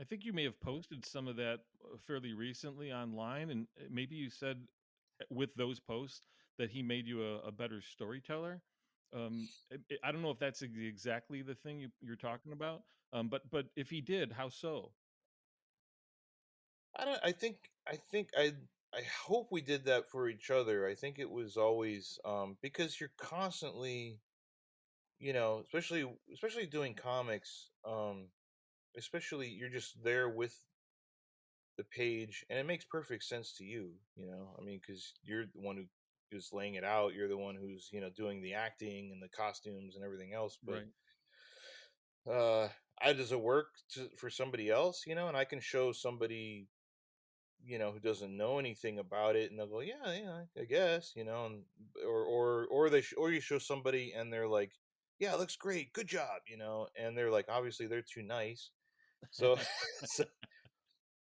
I think you may have posted some of that fairly recently online, and maybe you said with those posts that he made you a better storyteller. I don't know if that's exactly the thing you're talking about, but if he did, how so? I don't. I think I hope we did that for each other. I think it was always because you're constantly, especially doing comics, especially you're just there with the page, and it makes perfect sense to you. I mean, because you're the one who is laying it out. You're the one who's doing the acting and the costumes and everything else. But Right. uh, does it work for somebody else? And I can show somebody who doesn't know anything about it, and they'll go, "Yeah, yeah, I guess," and or you show somebody and they're like, "Yeah, it looks great, good job," and they're like, obviously they're too nice. So, so,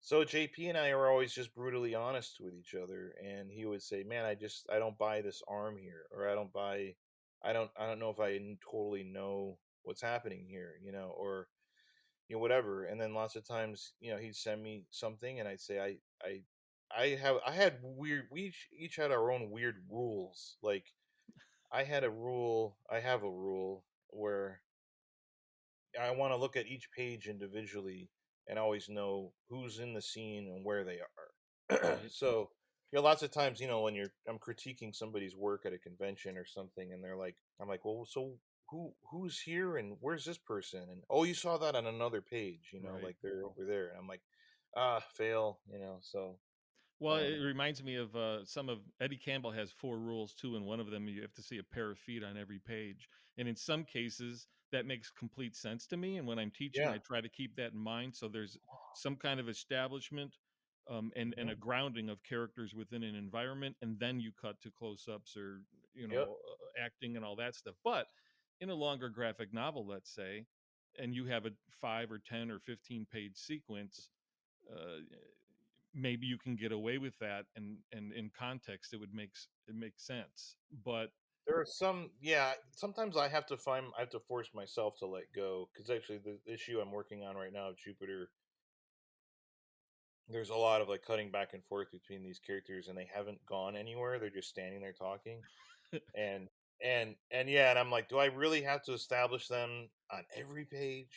so JP and I are always just brutally honest with each other, and he would say, "Man, I don't buy this arm here, or I don't know if totally know what's happening here, or." Whatever. And then lots of times, he'd send me something, and I'd say, I had weird. We each had our own weird rules. Like I have a rule where I want to look at each page individually and always know who's in the scene and where they are. Right. So, lots of times, when I'm critiquing somebody's work at a convention or something, and they're like, I'm like, well, so who's here and where's this person? And oh, you saw that on another page, Right. like they're over there, and I'm like, fail, so Well, it um, reminds me of some of Eddie Campbell has four rules too, and one of them you have to see a pair of feet on every page. And in some cases, that makes complete sense to me. And when I'm teaching, yeah, I try to keep that in mind. So there's some kind of establishment and a mhm, grounding of characters within an environment, and then you cut to close-ups or yep, acting and all that stuff. But in a longer graphic novel, let's say, and you have a 5 or 10 or 15 page sequence. Uh, Maybe you can get away with that, and in context it makes sense, but there are some, yeah. Sometimes I have to force myself to let go, because actually the issue I'm working on right now, Jupiter, there's a lot of like cutting back and forth between these characters, and they haven't gone anywhere. They're just standing there talking, and and yeah, and I'm like, do I really have to establish them on every page?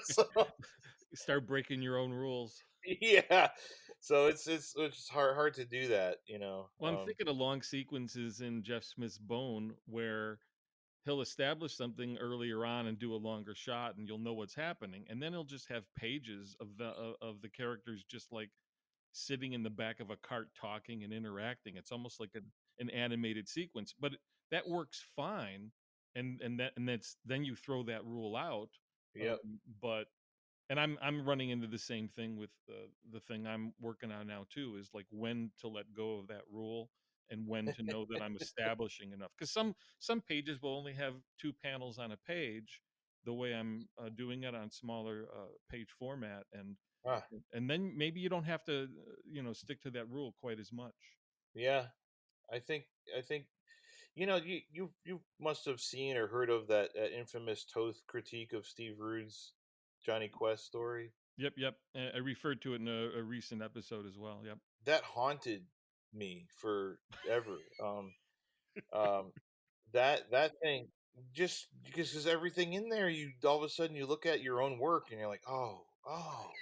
so start breaking your own rules. Yeah. So it's hard to do that, you know. Well, I'm thinking of long sequences in Jeff Smith's Bone where he'll establish something earlier on and do a longer shot, and you'll know what's happening, and then he'll just have pages of the characters just like sitting in the back of a cart talking and interacting. It's almost like an animated sequence, but that works fine. And that's then you throw that rule out. Yep. But and I'm running into the same thing with the thing I'm working on now too, is like when to let go of that rule and when to know that I'm establishing enough, because some pages will only have two panels on a page the way I'm doing it on smaller page format, Ah, and then maybe you don't have to stick to that rule quite as much. yeah. I think you must have seen or heard of that infamous Toth critique of Steve Rude's Johnny Quest story. Yep. I referred to it in a recent episode as well. Yep. That haunted me forever. Um, that thing, just because there's everything in there, you all of a sudden you look at your own work and you're like, oh,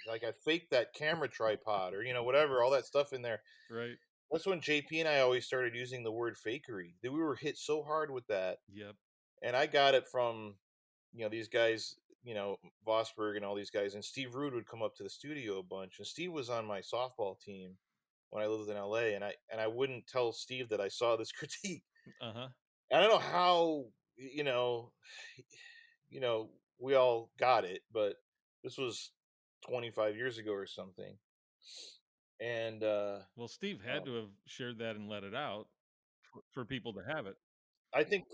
like I faked that camera tripod or whatever, all that stuff in there. Right. That's when JP and I always started using the word fakery. That we were hit so hard with that, Yep. and I got it from these guys, Vosberg and all these guys, and Steve Rude would come up to the studio a bunch, and Steve was on my softball team when I lived in LA, and I wouldn't tell Steve that I saw this critique. Uh-huh. I don't know how you know you know we all got it, but this was 25 years ago or something, and Well, Steve had um, to have shared that and let it out for people to have it. I think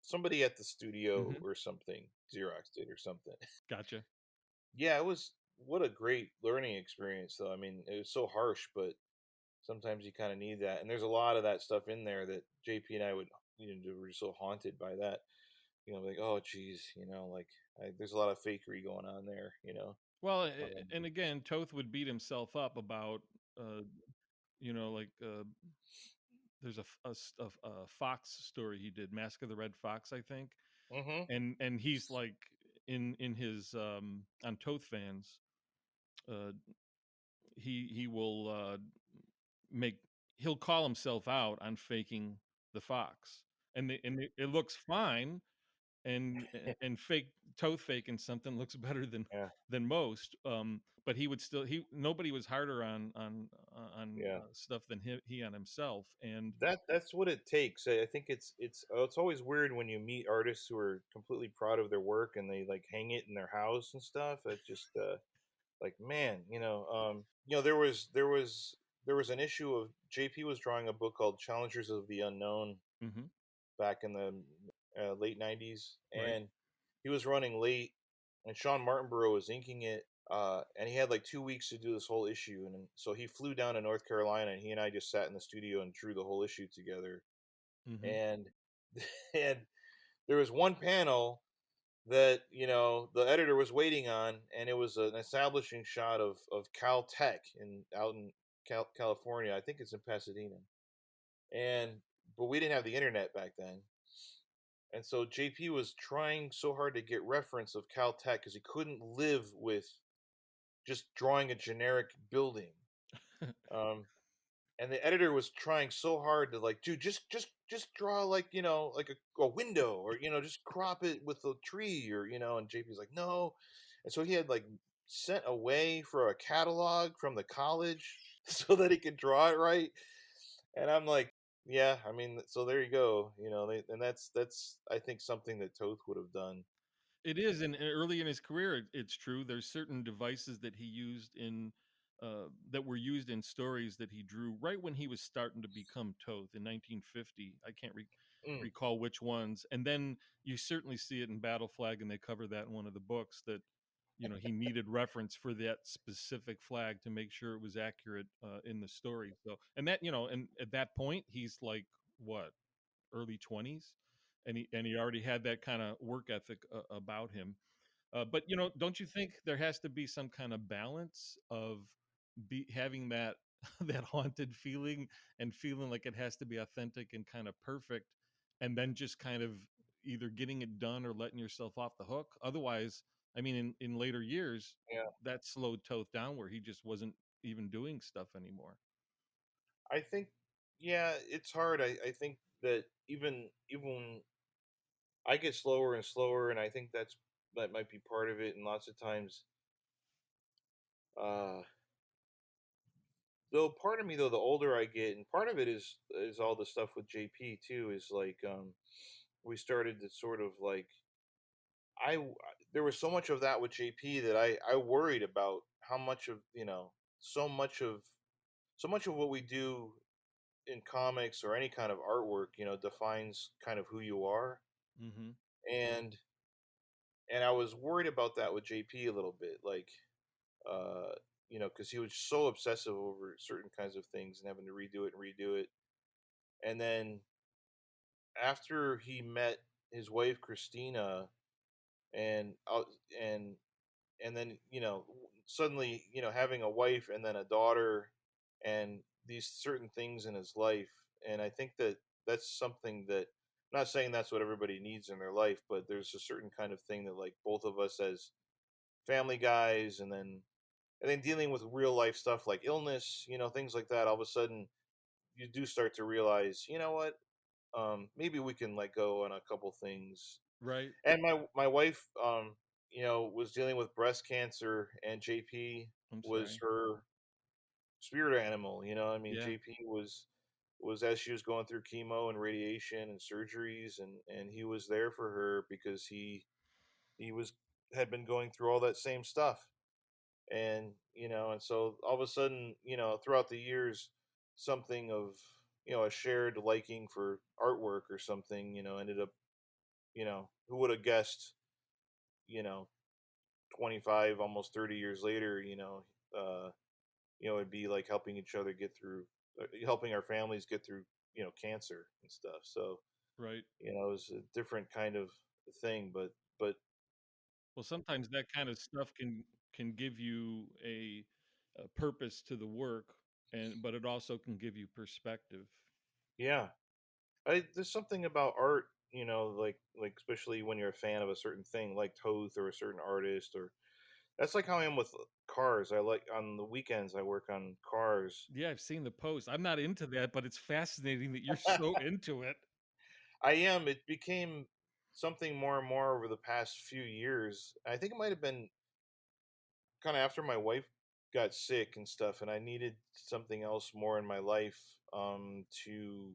somebody at the studio Hmm. or something, Xerox did or something. Gotcha. Yeah, it was what a great learning experience though. I mean, it was so harsh, but sometimes you kind of need that. And there's a lot of that stuff in there that JP and I would, were so haunted by that. Like, oh, geez, like there's a lot of fakery going on there. Well, Um, and again, Toth would beat himself up about, uh, like there's a fox story he did, Mask of the Red Fox, I think, hmm and he's like in his on Toth fans, uh, he will make he'll call himself out on faking the fox, and it looks fine, and fake toe faking something looks better yeah, than most. But he would still he nobody was harder on yeah. stuff than he on himself. And That's what it takes. I think it's always weird when you meet artists who are completely proud of their work and they like hang it in their house and stuff. It just like man, there was an issue of JP was drawing a book called Challengers of the Unknown hmm back in the late '90s, right. and he was running late, and Sean Martinborough was inking it, and he had like 2 weeks to do this whole issue, and so he flew down to North Carolina, and he and I just sat in the studio and drew the whole issue together, hmm and and there was one panel that the editor was waiting on, and it was an establishing shot of Caltech out in California. I think it's in Pasadena, and but we didn't have the internet back then, and so JP was trying so hard to get reference of Caltech because he couldn't live with just drawing a generic building. Um, and the editor was trying so hard to like, dude, just draw like like a window, or just crop it with a tree, or and JP's like, no. And so he had like sent away for a catalog from the college so that he could draw it right. And I'm like, yeah, I mean, so there you go, and that's I think something that Toth would have done. It is, and early in his career, it's true. There's certain devices that he used in that were used in stories that he drew right when he was starting to become Toth in 1950. I can't Mm. recall which ones, and then you certainly see it in Battle Flag, and they cover that in one of the books, that he needed reference for that specific flag to make sure it was accurate in the story. So, and that and at that point, he's like what, early 20s, and he already had that kind of work ethic about him. But don't you think there has to be some kind of balance of having that that haunted feeling, and feeling like it has to be authentic and kind of perfect, and then just kind of either getting it done or letting yourself off the hook? Otherwise, I mean, in later years, Yeah. that slowed Toth down where he just wasn't even doing stuff anymore. I think, yeah, it's hard. I think that even I get slower and slower, and I think that might be part of it. And lots of times, uh, though, part of me though, the older I get, and part of it is all the stuff with JP too. Is like we started to sort of like there was so much of that with JP that I worried about how much of so much of so much of what we do in comics or any kind of artwork defines kind of who you are. Mm-hmm. and and I was worried about that with JP a little bit, like uh because he was so obsessive over certain kinds of things and having to redo it. And then after he met his wife Christina, and and and then suddenly having a wife and then a daughter and these certain things in his life. And I think that that's something that, I'm not saying that's what everybody needs in their life, but there's a certain kind of thing that, like, both of us as family guys, and then dealing with real life stuff like illness, things like that, all of a sudden you do start to realize, you know what, maybe we can let go on a couple things. Right. And my wife, was dealing with breast cancer, and JP I'm was sorry. her spirit animal. I mean, Yeah. JP was as she was going through chemo and radiation and surgeries, and he was there for her because he was had been going through all that same stuff. And so all of a sudden, throughout the years, something of a shared liking for artwork or something, ended up, who would have guessed, you know 25, almost 30 years later, uh it'd be like helping each other get through, helping our families get through, cancer and stuff. So, Right. it was a different kind of thing, but Well, sometimes that kind of stuff can give you a purpose to the work, and but it also can give you perspective. yeah, there's something about art, like especially when you're a fan of a certain thing, like Toth or a certain artist, or that's like how I am with cars. I like, on the weekends I work on cars. Yeah, I've seen the post. I'm not into that, but it's fascinating that you're so into it. I am. It became something more and more over the past few years. I think it might have been kind of after my wife got sick and stuff, and I needed something else more in my life, to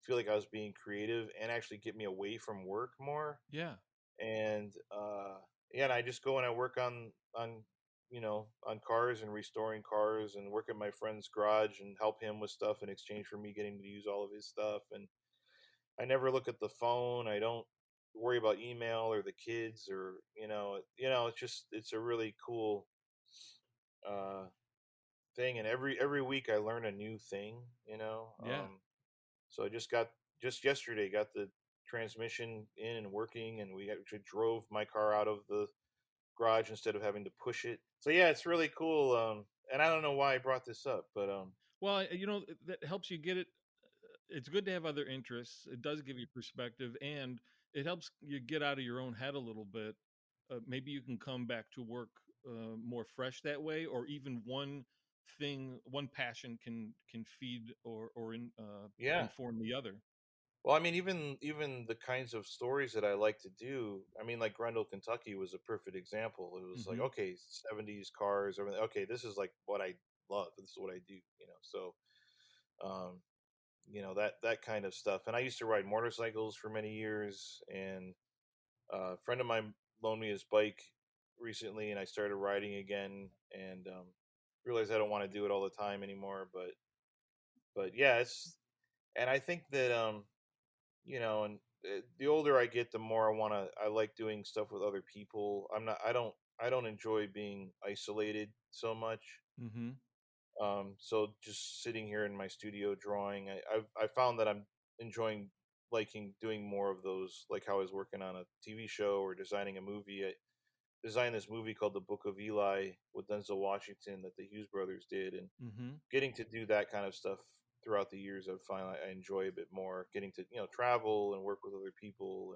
feel like I was being creative and actually get me away from work more. Yeah. And yeah, and I just go and I work on cars and restoring cars, and work at my friend's garage and help him with stuff in exchange for me getting to use all of his stuff. And I never look at the phone. I don't worry about email or the kids, or it's just, it's a really cool uh thing. And every week I learn a new thing, Yeah. so I just yesterday got the transmission in and working, and we actually drove my car out of the garage instead of having to push it. So yeah, it's really cool. And I don't know why I brought this up, but Well, that helps you get it. It's good to have other interests. It does give you perspective, and it helps you get out of your own head a little bit. Maybe you can come back to work more fresh that way, or even one passion can feed or yeah. inform the other. Well, I mean, even the kinds of stories that I like to do. I mean, like Grendel, Kentucky was a perfect example. It was like, Hmm. okay, 70s cars, everything. Okay, this is like what I love. This is what I do. So um, that kind of stuff. And I used to ride motorcycles for many years, and a friend of mine loaned me his bike recently, and I started riding again, and realized I don't want to do it all the time anymore. But yeah, and I think that and the older I get, the more I like doing stuff with other people. I don't enjoy being isolated so much. Hmm. So just sitting here in my studio drawing, I found that I'm enjoying, liking doing more of those, like how I was working on a TV show or designing a movie. I designed this movie called The Book of Eli with Denzel Washington that the Hughes brothers did, and Hmm. getting to do that kind of stuff throughout the years, I've found I enjoy a bit more, getting to travel and work with other people.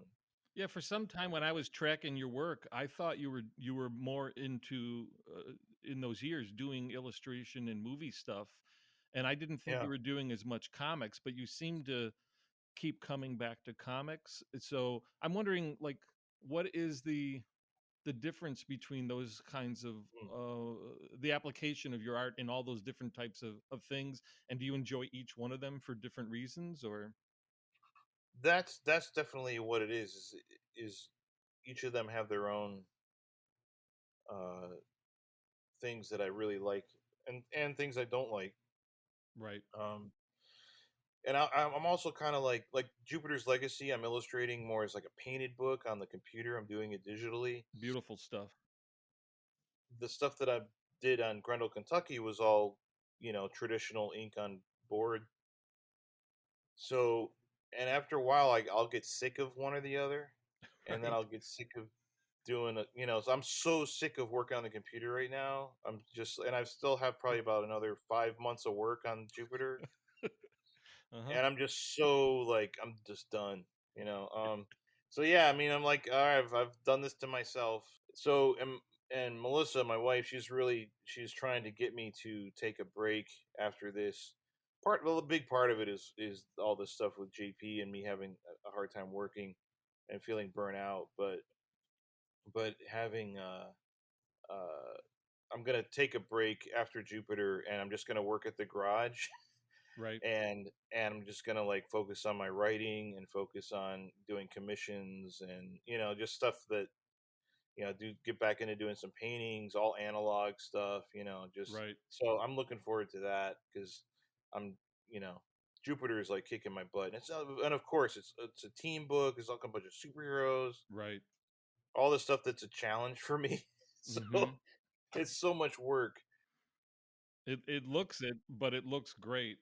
Yeah, for some time when I was tracking your work, I thought you were more into in those years doing illustration and movie stuff, and I didn't think Yeah. you were doing as much comics, but you seem to keep coming back to comics. So I'm wondering, like, what is the difference between those kinds of Mm. the application of your art in all those different types of things, and do you enjoy each one of them for different reasons, or That's definitely what it is each of them have their own uh things that I really like and things I don't like. right? Um and I'm also kind of like Jupiter's Legacy. I'm illustrating more as like a painted book on the computer. I'm doing it digitally. Beautiful stuff. The stuff that I did on Grendel, Kentucky was all, traditional ink on board. So, and after a while, I'll get sick of one or the other, and then Right. I'll get sick of doing it. So I'm so sick of working on the computer right now. And I still have probably about another 5 months of work on Jupiter, Uh-huh. and I'm just so like I'm just done. You know. So yeah, I mean, I'm like, all right, I've done this to myself. So and Melissa, my wife, she's trying to get me to take a break after this. Well, the big part of it is all this stuff with JP and me having a hard time working and feeling burnt out, but having I'm gonna take a break after Jupiter, and I'm just gonna work at the garage, Right. and I'm just gonna like focus on my writing and focus on doing commissions and just stuff that do get back into doing some paintings, all analog stuff, just Right. so I'm looking forward to that because I'm, you know, Jupiter is like kicking my butt. And of course it's a team book. It's like a bunch of superheroes, Right. all the stuff that's a challenge for me. So Mhm. it's so much work. It looks it, but it looks great.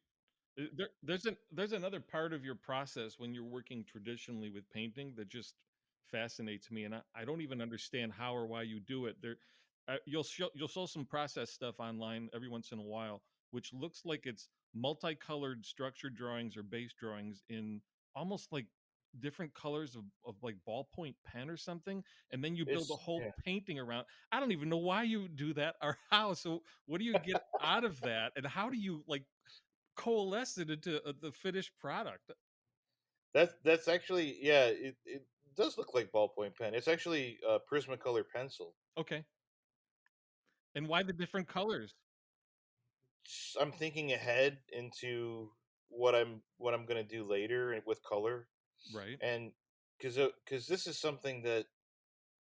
There's another part of your process when you're working traditionally with painting that just fascinates me, and I don't even understand how or why you do it. You'll show some process stuff online every once in a while, which looks like it's multicolored structure drawings or base drawings in almost like different colors of like ballpoint pen or something, and then you build a It's whole yeah. painting around. I don't even know why you do that or how. So what do you get out of that, and how do you like coalesce it into the finished product? That's actually, yeah, it does look like ballpoint pen. It's actually Prismacolor pencil. Okay. And why the different colors? I'm thinking ahead into what I'm gonna do later with color, Right. and because this is something that,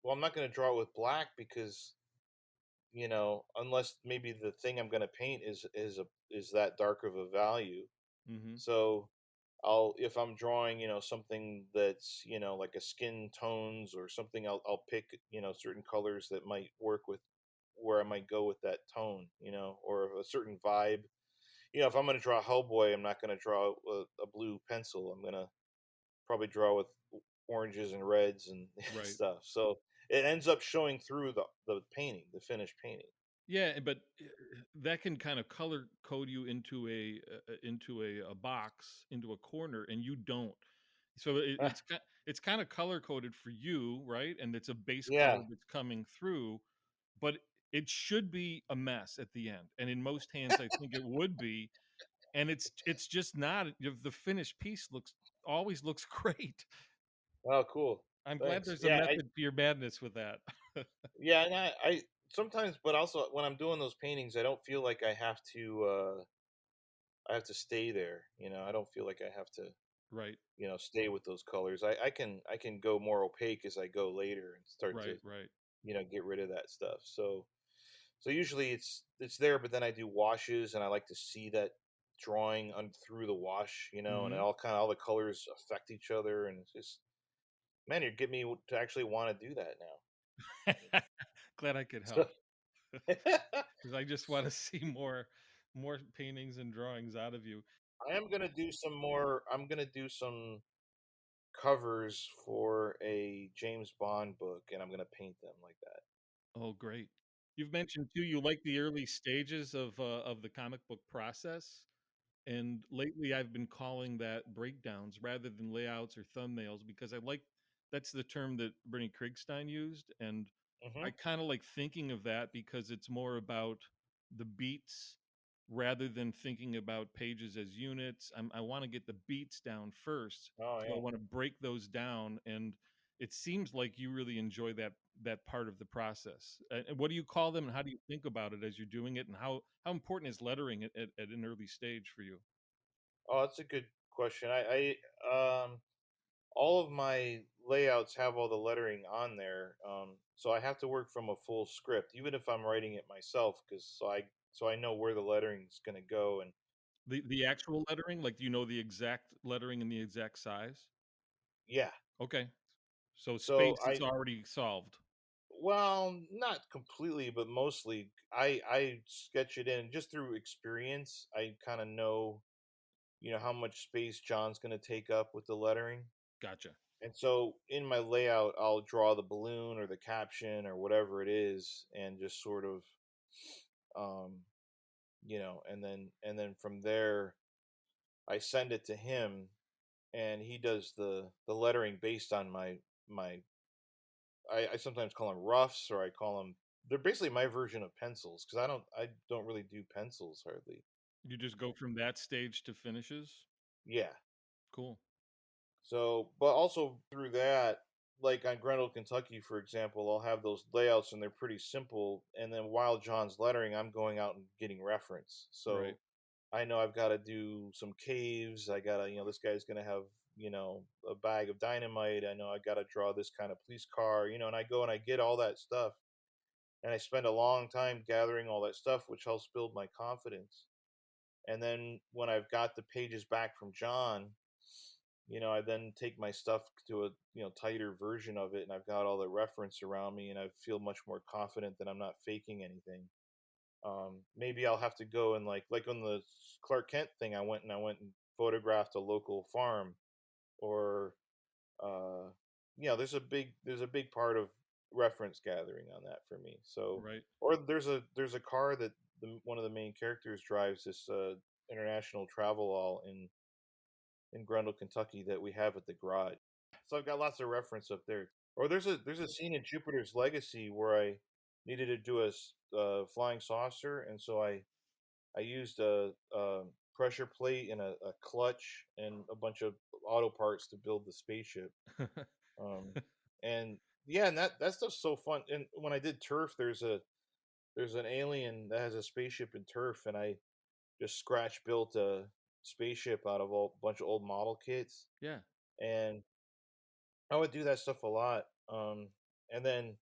well, I'm not gonna draw it with black because unless maybe the thing I'm gonna paint is that dark of a value. Mhm. So if I'm drawing something that's like a skin tones or something, I'll pick certain colors that might work with where I might go with that tone, or a certain vibe. If I'm going to draw Hellboy, I'm not going to draw a blue pencil. I'm going to probably draw with oranges and reds and Right. stuff. So it ends up showing through the painting, the finished painting. Yeah, but that can kind of color code you into a box, into a corner, and you don't. So it's kind of color coded for you, right? And it's a base color Yeah. that's coming through, but it should be a mess at the end. And in most hands, I think it would be. And it's just not. The finished piece always looks great. Oh, cool. I'm glad Thanks. there's a method to your madness with that. Yeah, and I sometimes, but also when I'm doing those paintings, I don't feel like I have to stay there. I don't feel like I have to Right, stay with those colors. I can go more opaque as I go later and start to right, right. get rid of that stuff. So usually it's there, but then I do washes, and I like to see that drawing through the wash, and Hmm. all the colors affect each other, and it's just, man, you're getting me to actually want to do that Glad I could now. help So because I just want to see more paintings and drawings out of you. I am gonna do some more. I'm gonna do some covers for a James Bond book, and I'm gonna paint them like that. Oh, great. You've mentioned too you like the early stages of the comic book process, and lately I've been calling that breakdowns rather than layouts or thumbnails because I like That's the term that Bernie Krigstein used, and Hmm. I kind of like thinking of that because it's more about the beats rather than thinking about pages as units. I want to get the beats down first, Oh so I yeah. want to break those down, and it seems like you really enjoy that part of the process. And what do you call them, and how do you think about it as you're doing it, and how important is lettering at an early stage for you? Oh, that's a good question. All of my layouts have all the lettering on there, so I have to work from a full script, even if I'm writing it myself, because so I know where the lettering's gonna go, and The actual lettering, like, do you know the exact lettering and the exact size? yeah. Okay. So So space is already solved. well, not completely, but mostly, I sketch it in just through experience. I kind of know, how much space John's gonna take up with the lettering. Gotcha. And so in my layout, I'll draw the balloon or the caption or whatever it is, and just sort of, um, and then from there, I send it to him, and he does the lettering based on my. I sometimes call them roughs, or I call them. They're basically my version of pencils because I don't really do pencils hardly. You just go from that stage to finishes? Yeah. Cool. So, but also through that, like on Grendel, Kentucky, for example, I'll have those layouts and they're pretty simple. And then while John's lettering, I'm going out and getting reference. Right. So I know I've got to do some caves. I got to, this guy's going to have, a bag of dynamite. I know I got to draw this kind of police car, and I go and I get all that stuff. And I spend a long time gathering all that stuff, which helps build my confidence. And then when I've got the pages back from John, I then take my stuff to a tighter version of it, and I've got all the reference around me, and I feel much more confident that I'm not faking anything. Maybe I'll have to go and like on the Clark Kent thing, I went and photographed a local farm, or uh, there's a big part of reference gathering on that for me. So, Right. or there's a car that one of the main characters drives, this international travel all in Grundle, Kentucky, that we have at the garage. So I've got lots of reference up there. Or there's a scene in Jupiter's Legacy where I needed to do a flying saucer, and so I used a pressure plate and a clutch and a bunch of auto parts to build the spaceship. Um, and yeah, and that stuff's so fun. And when I did Turf, there's an alien that has a spaceship in Turf, and I just scratch built a spaceship out of a bunch of old model kits, Yeah. and I would do that stuff a lot. And then,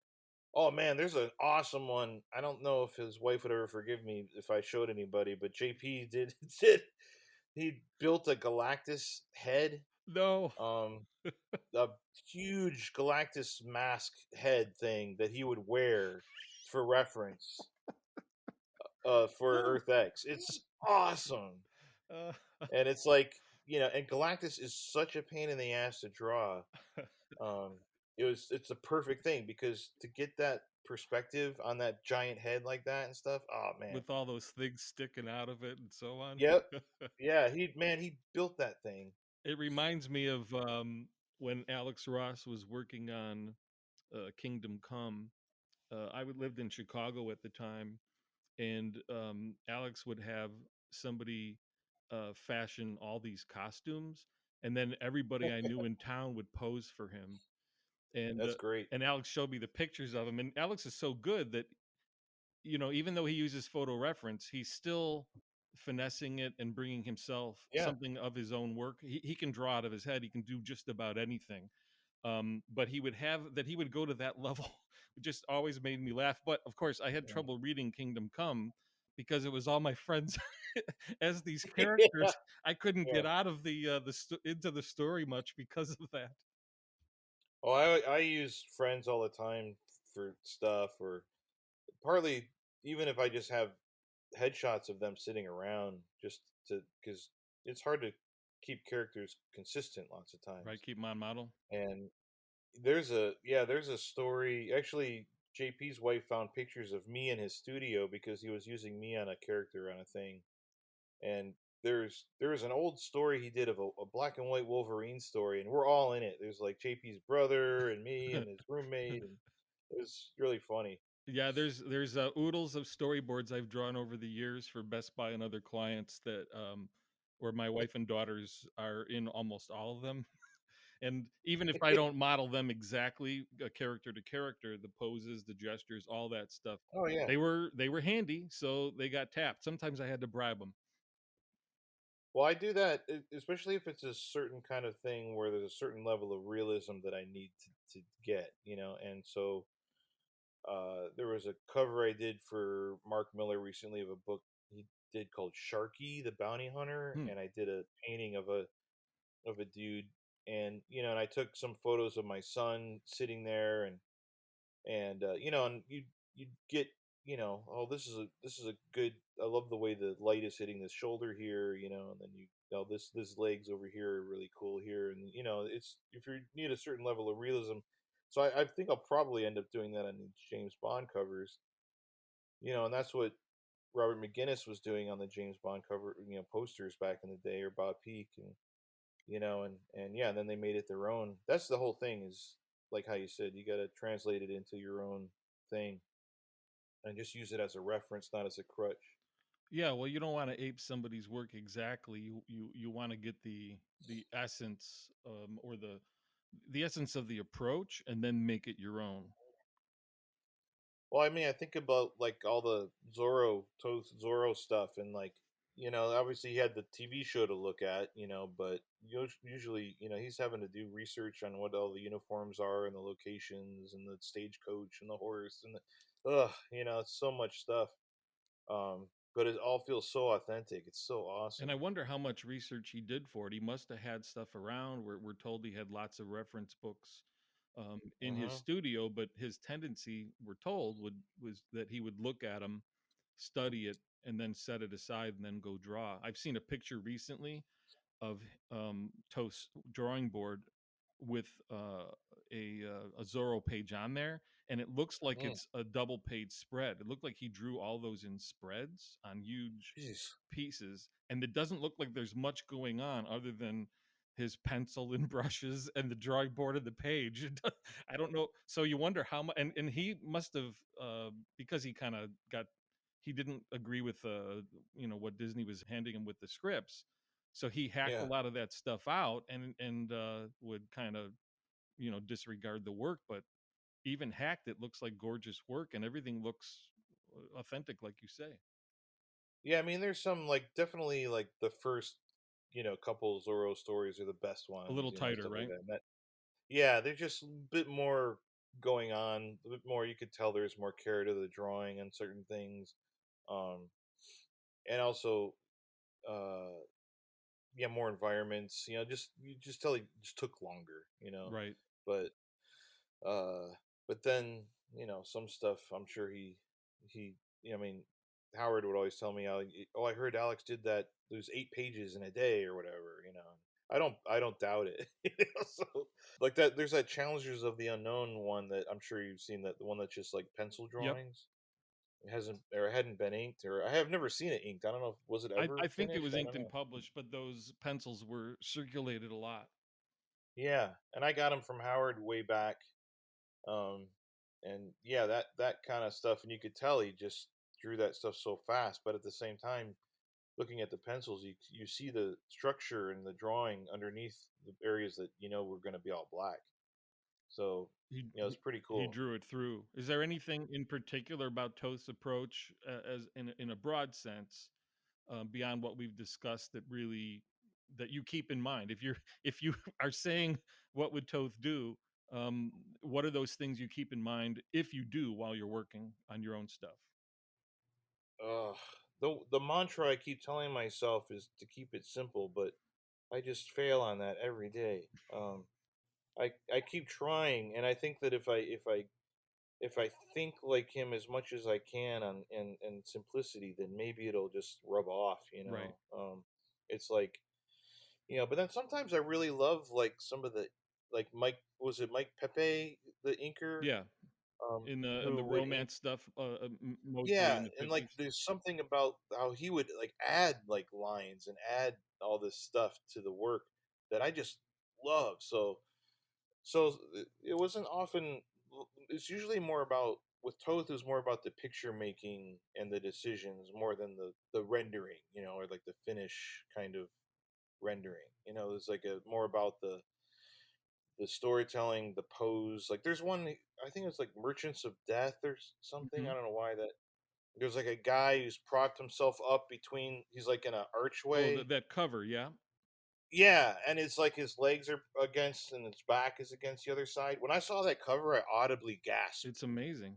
oh man, there's an awesome one. I don't know if his wife would ever forgive me if I showed anybody, but JP did did he built a Galactus head, No. um, a huge Galactus mask head thing that he would wear for reference, for No. Earth X. It's awesome. Uh, And it's like, and Galactus is such a pain in the ass to draw. Um, it's the perfect thing because to get that perspective on that giant head like that and stuff. Oh man. with all those things sticking out of it and so on. Yep. Yeah. He built that thing. It reminds me of when Alex Ross was working on Kingdom Come. Lived in Chicago at the time, and Alex would have somebody fashion all these costumes, and then everybody I knew in town would pose for him. And That's great. Alex showed me the pictures of him, and Alex is so good that even though he uses photo reference, he's still finessing it and bringing himself Yeah. something of his own work. He can draw out of his head. He can do just about anything. But he would go to that level. It just always made me laugh. But of course, I had Yeah. trouble reading Kingdom Come because it was all my friends as these Yeah. characters. I couldn't Yeah. get out of into the story much because of that. Oh, I use friends all the time for stuff, or partly even if I just have headshots of them sitting around, just to because it's hard to keep characters consistent lots of Right? times. Keep 'em on model. And there's a story. Actually, JP's wife found pictures of me in his studio because he was using me on a character on a thing, and there's an old story he did of a black and white Wolverine story, and we're all in it. There's like JP's brother and me and his roommate, and it was really funny. Yeah, there's oodles of storyboards I've drawn over the years for Best Buy and other clients that where my wife and daughters are in almost all of them. And even if I don't model them exactly, character to character, the poses, the gestures, all that stuff, Oh yeah. they were handy, so they got tapped. Sometimes I had to bribe them. Well, I do that, especially if it's a certain kind of thing where there's a certain level of realism that I need to get, And so there was a cover I did for Mark Miller recently of a book he did called Sharky the Bounty Hunter, Hmm. and I did a painting of a dude, and and I took some photos of my son sitting there, and you get, oh, this is a good. I love the way the light is hitting this shoulder here, and then this legs over here are really cool here, and it's if you need a certain level of realism. So I think I'll probably end up doing that on the James Bond covers, and that's what Robert McGinnis was doing on the James Bond cover, posters back in the day, or Bob Peak, and yeah, and then they made it their own. That's the whole thing, is like how you said, you got to translate it into your own thing and just use it as a reference, not as a crutch. Yeah, well, you don't want to ape somebody's work exactly. You want to get the essence, or the essence of the approach, and then make it your own. Well, I mean, I think about like all the Toth Zorro stuff, and like, obviously he had the TV show to look at, but usually, he's having to do research on what all the uniforms are and the locations and the stagecoach and the horse and it's so much stuff. But it all feels so authentic. It's so And awesome. I wonder how much research he did for it. He must have had stuff around. We're told he had lots of reference books in his Hmm. studio, but his tendency, we're told, was that he would look at them, study it, and then set it aside and then go draw. I've seen a picture recently of Toast's drawing board with a Zorro page on there, and it looks like Mm, it's a double page spread. It looked like he drew all those in spreads on huge jeez. pieces, and it doesn't look like there's much going on other than his pencil and brushes and the drawing board of the page. I don't know. So you wonder how much, and he must have, because he kind of got, he didn't agree with what Disney was handing him with the scripts, so he hacked a Yeah. lot of that stuff out and would kind of disregard the work. But even hacked, it looks like gorgeous work, and everything looks authentic, like you say. Yeah, I mean, there's some like definitely like the first, couple Zorro stories are the best A ones, little tighter, stuff like right? that. Yeah, there's just a bit more going on, a bit more. You could tell there's more care to the drawing on certain things, um, and also, uh, yeah, more environments. Just you just tell it just took longer, Right. but Uh, but then some stuff I'm sure he I mean Howard would always tell me, oh, I heard Alex did that those 8 pages in a day or whatever. I don't doubt it. So like that, there's that Challengers of the Unknown one that I'm sure you've seen, that the one that's just like pencil Yep. drawings. It hasn't, or it hadn't been inked, or I have never seen it inked. I don't know if was it I ever think it finished. was I inked don't and know. published, but those pencils were circulated a lot. Yeah, and I got them from Howard way back. Um, and yeah, that kind of stuff, and you could tell he just drew that stuff so fast. But at the same time, looking at the pencils, you see the structure and the drawing underneath the areas that were going to be all black. So He, it's he pretty he cool. drew it through. Is there anything in particular about Toth's approach, as in a broad sense, beyond what we've discussed, that you keep in mind? If you are saying what would Toth do, what are those things you keep in mind if you do while you're working on your own stuff? Uh, the mantra I keep telling myself is to keep it simple, but I just fail on that every day. I keep trying, and I think that if I think like him as much as I can on and simplicity, then maybe it'll just rub off. Right. It's like, but then sometimes I really love like some of the, like Mike, was it Mike Pepe, the inker? Yeah. in the who would romance stuff, mostly yeah, in the and like 50s. there's something about how he would like add like lines and add all this stuff to the work that I just love. So it wasn't often. It's usually more about with Toth. It was more about the picture making and the decisions more than the rendering, or like the finish kind of rendering. It's like a more about the storytelling, the pose. Like there's one, I think it's like Merchants of Death or something. I Hmm. don't know why that. There's like a guy who's propped himself up between. He's like in an Oh, archway. that cover, yeah, Yeah, and it's like his legs are against and his back is against the other side. When I saw that cover, I audibly it's gasped. amazing.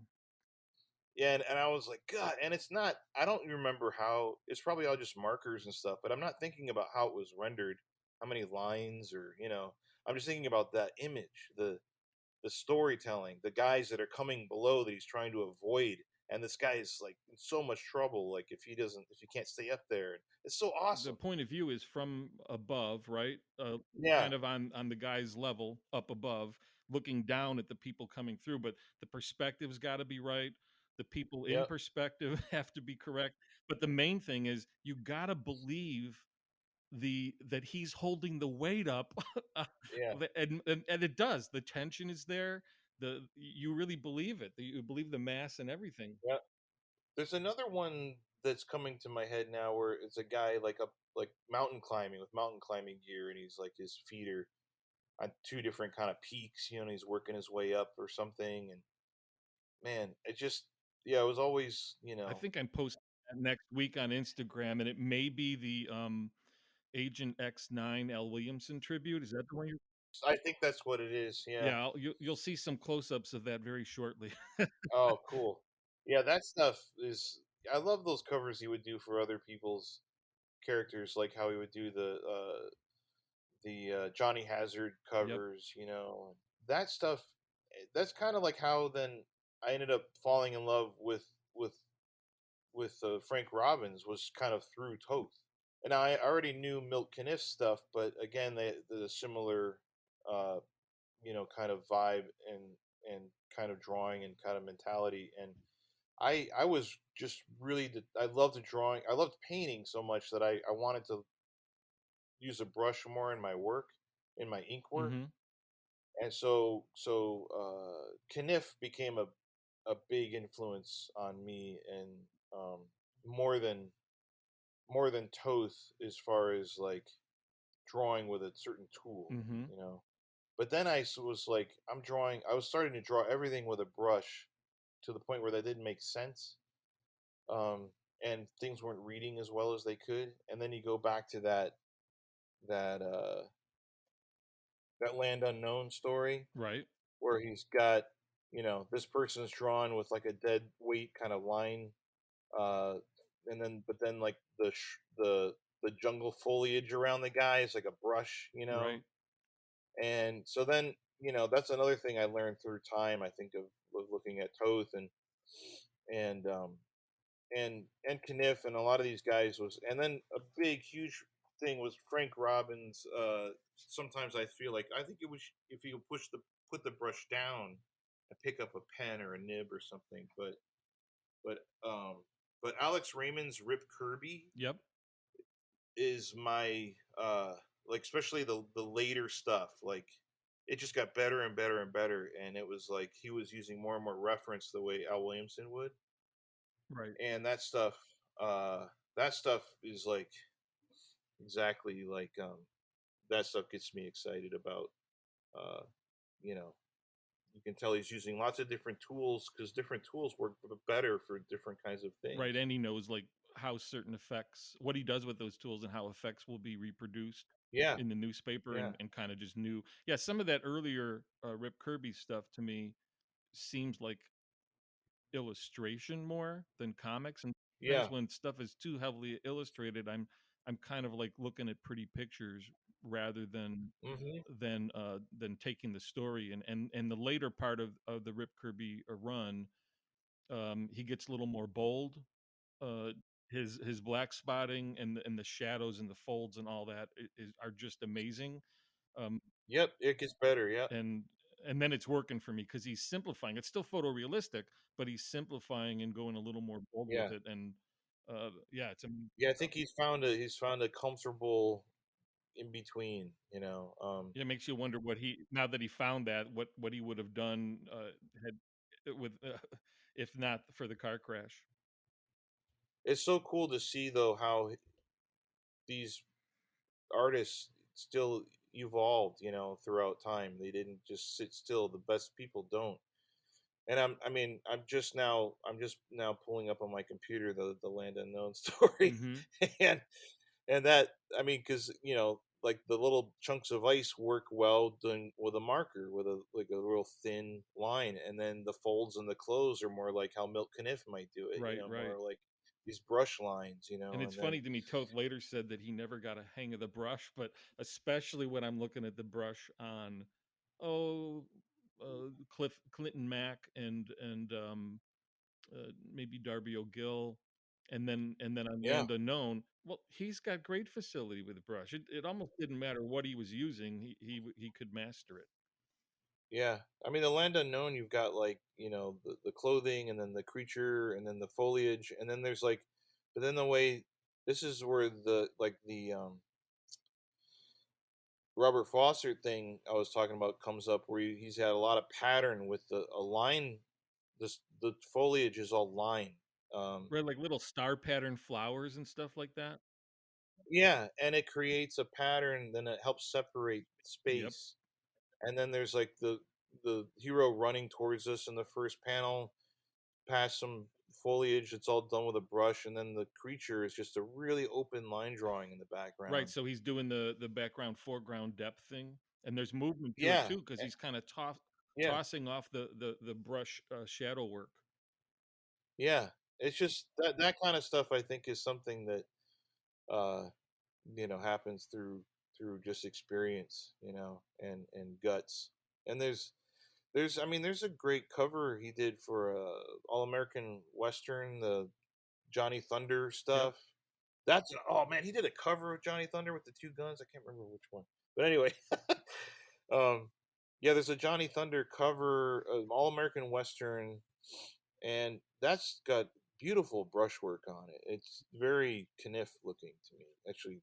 Yeah, and I was like, God, and it's not, I don't remember how, it's probably all just markers and stuff, but I'm not thinking about how it was rendered, how many lines or, I'm just thinking about that image, the storytelling, the guys that are coming below that he's trying to avoid. And this guy is like in so much trouble, like if he can't stay up there. It's so The awesome. point of view is from above, right? Yeah, Kind of on the guy's level up above, looking down at the people coming through. But the perspective's got to be right. The people in yep, perspective have to be correct. But the main thing is you got to believe the that he's holding the weight up, yeah, and it does. The tension is there. The you really believe it. You believe the mass and everything. yeah. There's another one that's coming to my head now where it's a guy like up like mountain climbing with mountain climbing gear, and he's like his feet are on two different kind of peaks, and he's working his way up or something. And man, it just yeah, it was always I think I'm posting that next week on Instagram, and it may be the Agent X9 L Williamson tribute. Is that the one you? I think that's what it is. Yeah. Yeah, you'll see some close-ups of that very shortly. Oh, cool. Yeah, that stuff is. I love those covers he would do for other people's characters, like how he would do the Johnny Hazard Yep. covers. That stuff. That's kind of like how then I ended up falling in love with Frank Robbins was kind of through Toth. And I already knew Milt Caniff's stuff, but again, the similar, uh, kind of vibe and kind of drawing and kind of mentality. And I was just really I loved the drawing. I loved painting so much that I wanted to use a brush more in my work, in my ink work. Hmm. And so Caniff became a big influence on me, and um, more than Toth as far as like drawing with a certain tool, Hmm. you know. But then was like, I was starting to draw everything with a brush to the point where that didn't make sense. Um, and things weren't reading as well as they could. And then you go back to that that Land Unknown story Right. where he's got, this person's drawn with like a dead weight kind of line, uh, and then like the jungle foliage around the guy is like a brush, Right. and so then that's another thing I learned through time. I think of looking at Toth and and Kniff and a lot of these guys was, and then a big huge thing was Frank Robbins. Sometimes I feel like I think it was if you put the brush down and pick up a pen or a nib or something, but um but Alex Raymond's Rip Kirby Yep. is my like especially the later stuff, like it just got better and better and better, and it was like he was using more and more reference the way Al Williamson would, Right. and uh that stuff is like exactly like that stuff gets me excited about uh you know you can tell he's using lots of different tools because different tools work better for different kinds of Right. things. And he knows like how certain effects, what he does with those tools, and how effects will be reproduced Yeah, in the newspaper, yeah, and kind of just new. Yeah, some of that earlier Rip Kirby stuff to me seems like illustration more than comics, and sometimes yeah. when stuff is too heavily illustrated, I'm kind of like looking at pretty pictures rather Hmm. than taking the story. And the later part of the Rip Kirby run, he gets a little more bold. uh his black spotting and the shadows and the folds and all that are just amazing. um Yep, it gets better. Yep. and and then it's working for me because he's simplifying. It's still photorealistic, but he's simplifying and going a little more bold with Yeah. it. And yeah, it's Yeah, I think he's found a comfortable in between, you know. it makes you wonder what he, now that he found that, what he would have done had with if not for the car crash. It's so cool to see though how these artists still evolved, you know, throughout time. They didn't just sit still. The best people don't. And I'm just now pulling up on my computer the Land Unknown story, Hmm. and and that I mean, because like the little chunks of ice work well done with a marker with a like a real thin line, and then the folds and the clothes are more like how Milt Kniff might do it, Right, right. more like these brush lines, And it's and then funny to me, Toth later said that he never got a hang of the brush, but especially when I'm looking at the brush on, oh, Cliff Clinton Mack and maybe Darby O'Gill, and then on yeah, Land Unknown. Well, he's got great facility with the brush. It almost didn't matter what he was using; he could master it. yeah. I mean, the Land Unknown, you've got like the clothing, and then the creature, and then the foliage, and then there's like, but then the way this is where the Robert Foster thing I was talking about comes up, where he's had a lot of pattern with a line. The foliage is all line. Um, Right, like little star pattern flowers and stuff like that. yeah, and it creates a pattern. Then it helps separate Yep. space. And then there's like the hero running towards us in the first panel, past some foliage. It's all done with a brush, and then the creature is just a really open line drawing in the Right, background. so he's doing the background foreground depth thing, and there's movement to it Yeah, too because he's kind of yeah, tossing off the brush shadow work. yeah. It's just that kind of stuff. I think is something that uh happens through just experience, and guts. And there's a great cover he did for All American Western, the Johnny Thunder Yep. stuff. Oh man, he did a cover of Johnny Thunder with the two guns. I can't remember which one, but anyway. um yeah, there's a Johnny Thunder cover of All American Western, and that's got beautiful brushwork on it. It's very Kniff looking to me, actually,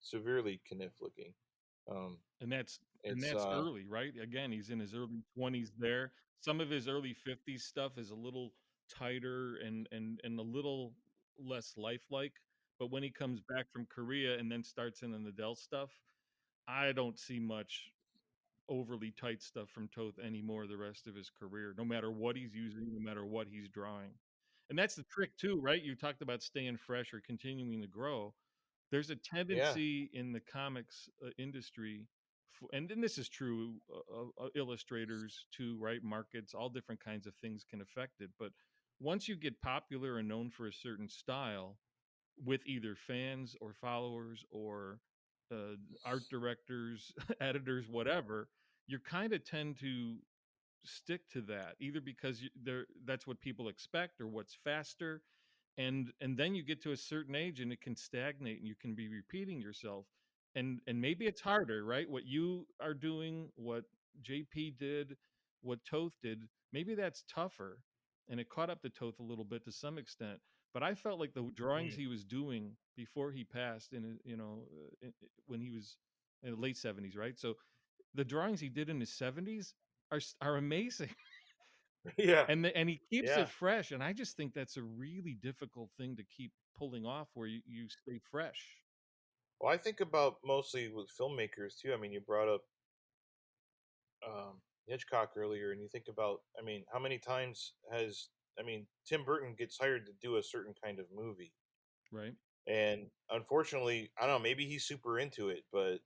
severely Kniff looking. Um, And that's and it's that's early, right? Again, he's in his early 20s there. Some of his early 50s stuff is a little tighter and a little less lifelike. But when he comes back from Korea and then starts in the Adele stuff, I don't see much overly tight stuff from Toth anymore the rest of his career, no matter what he's using, no matter what he's drawing. And that's the trick too, right? You talked about staying fresh or continuing to grow. There's a yeah, tendency in the comics industry, and then this is true, illustrators too, right? Markets, all different kinds of things can affect it. But once you get popular and known for a certain style, with either fans or followers or uh, art directors, editors, whatever, you kind of tend to stick to that either because that's what people expect or what's faster, and then you get to a certain age and it can stagnate and you can be repeating yourself, and maybe it's harder, right? What you are doing, what JP did, what Toth did, maybe that's tougher, and it caught up to Toth a little bit to some extent. But I felt like the drawings mm, he was doing before he passed in when he was in the late 70s, right? So the drawings he did in his 70s are amazing. yeah, And he keeps yeah. it fresh, and I just think that's a really difficult thing to keep pulling off where you stay fresh. Well, I think about mostly with filmmakers too. I mean, you brought up Hitchcock earlier, and you think about, I mean, how many times Tim Burton gets hired to do a certain kind of movie, Right. and unfortunately, I don't know, maybe he's super into it, but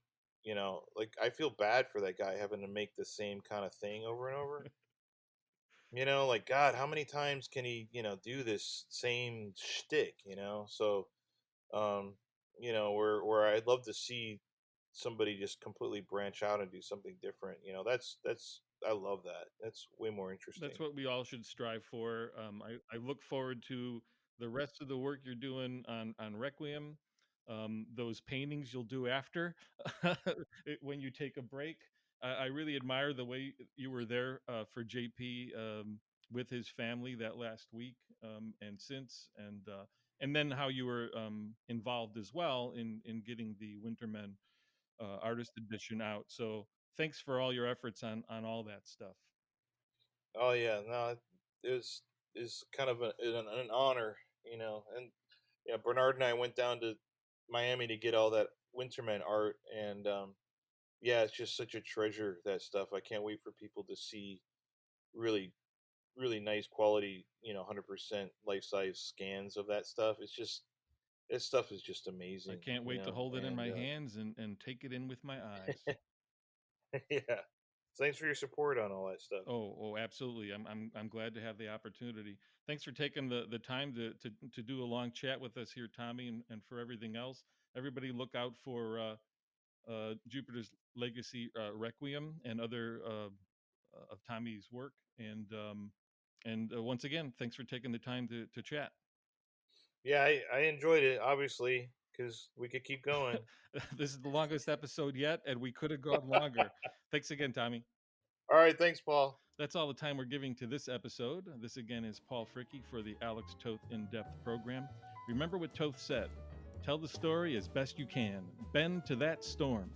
like I feel bad for that guy having to make the same kind of thing over and over. Like God, how many times can he, do this same shtick? So um, where I'd love to see somebody just completely branch out and do something different. That's I love that. That's way more interesting. That's what we all should strive for. I look forward to the rest of the work you're doing on Requiem, those paintings you'll do after when you take a break. I really admire the way you were there for JP with his family that last week and since, and then how you were involved as well in getting the Wintermen artist edition out. So thanks for all your efforts on all that stuff. Oh yeah, no, it was is kind of an honor, and yeah, Bernard and I went down to Miami to get all that Winterman art, and yeah, it's just such a treasure, that stuff. I can't wait for people to see really really nice quality, 100% life size scans of that stuff. It's just this stuff is just I amazing, can't wait to hold it in and my hands and take it in with my eyes. yeah. Thanks for your support on all that stuff. Oh, absolutely. I'm glad to have the opportunity. Thanks for taking the time to do a long chat with us here, Tommy, and for everything else. Everybody, look out for Jupiter's Legacy Requiem and other of Tommy's work. And once again, thanks for taking the time to chat. Yeah, I enjoyed it, obviously, because we could keep going. This is the longest episode yet, and we could have gone longer. Thanks again, Tommy. All right, thanks, Paul. That's all the time we're giving to this episode. This again is Paul Fricke for the Alex Toth In Depth program. Remember what Toth said: tell the story as best you can, bend to that storm.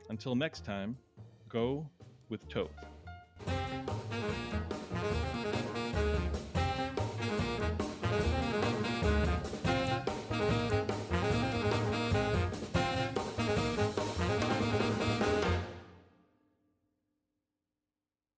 Until next time, go with Toth.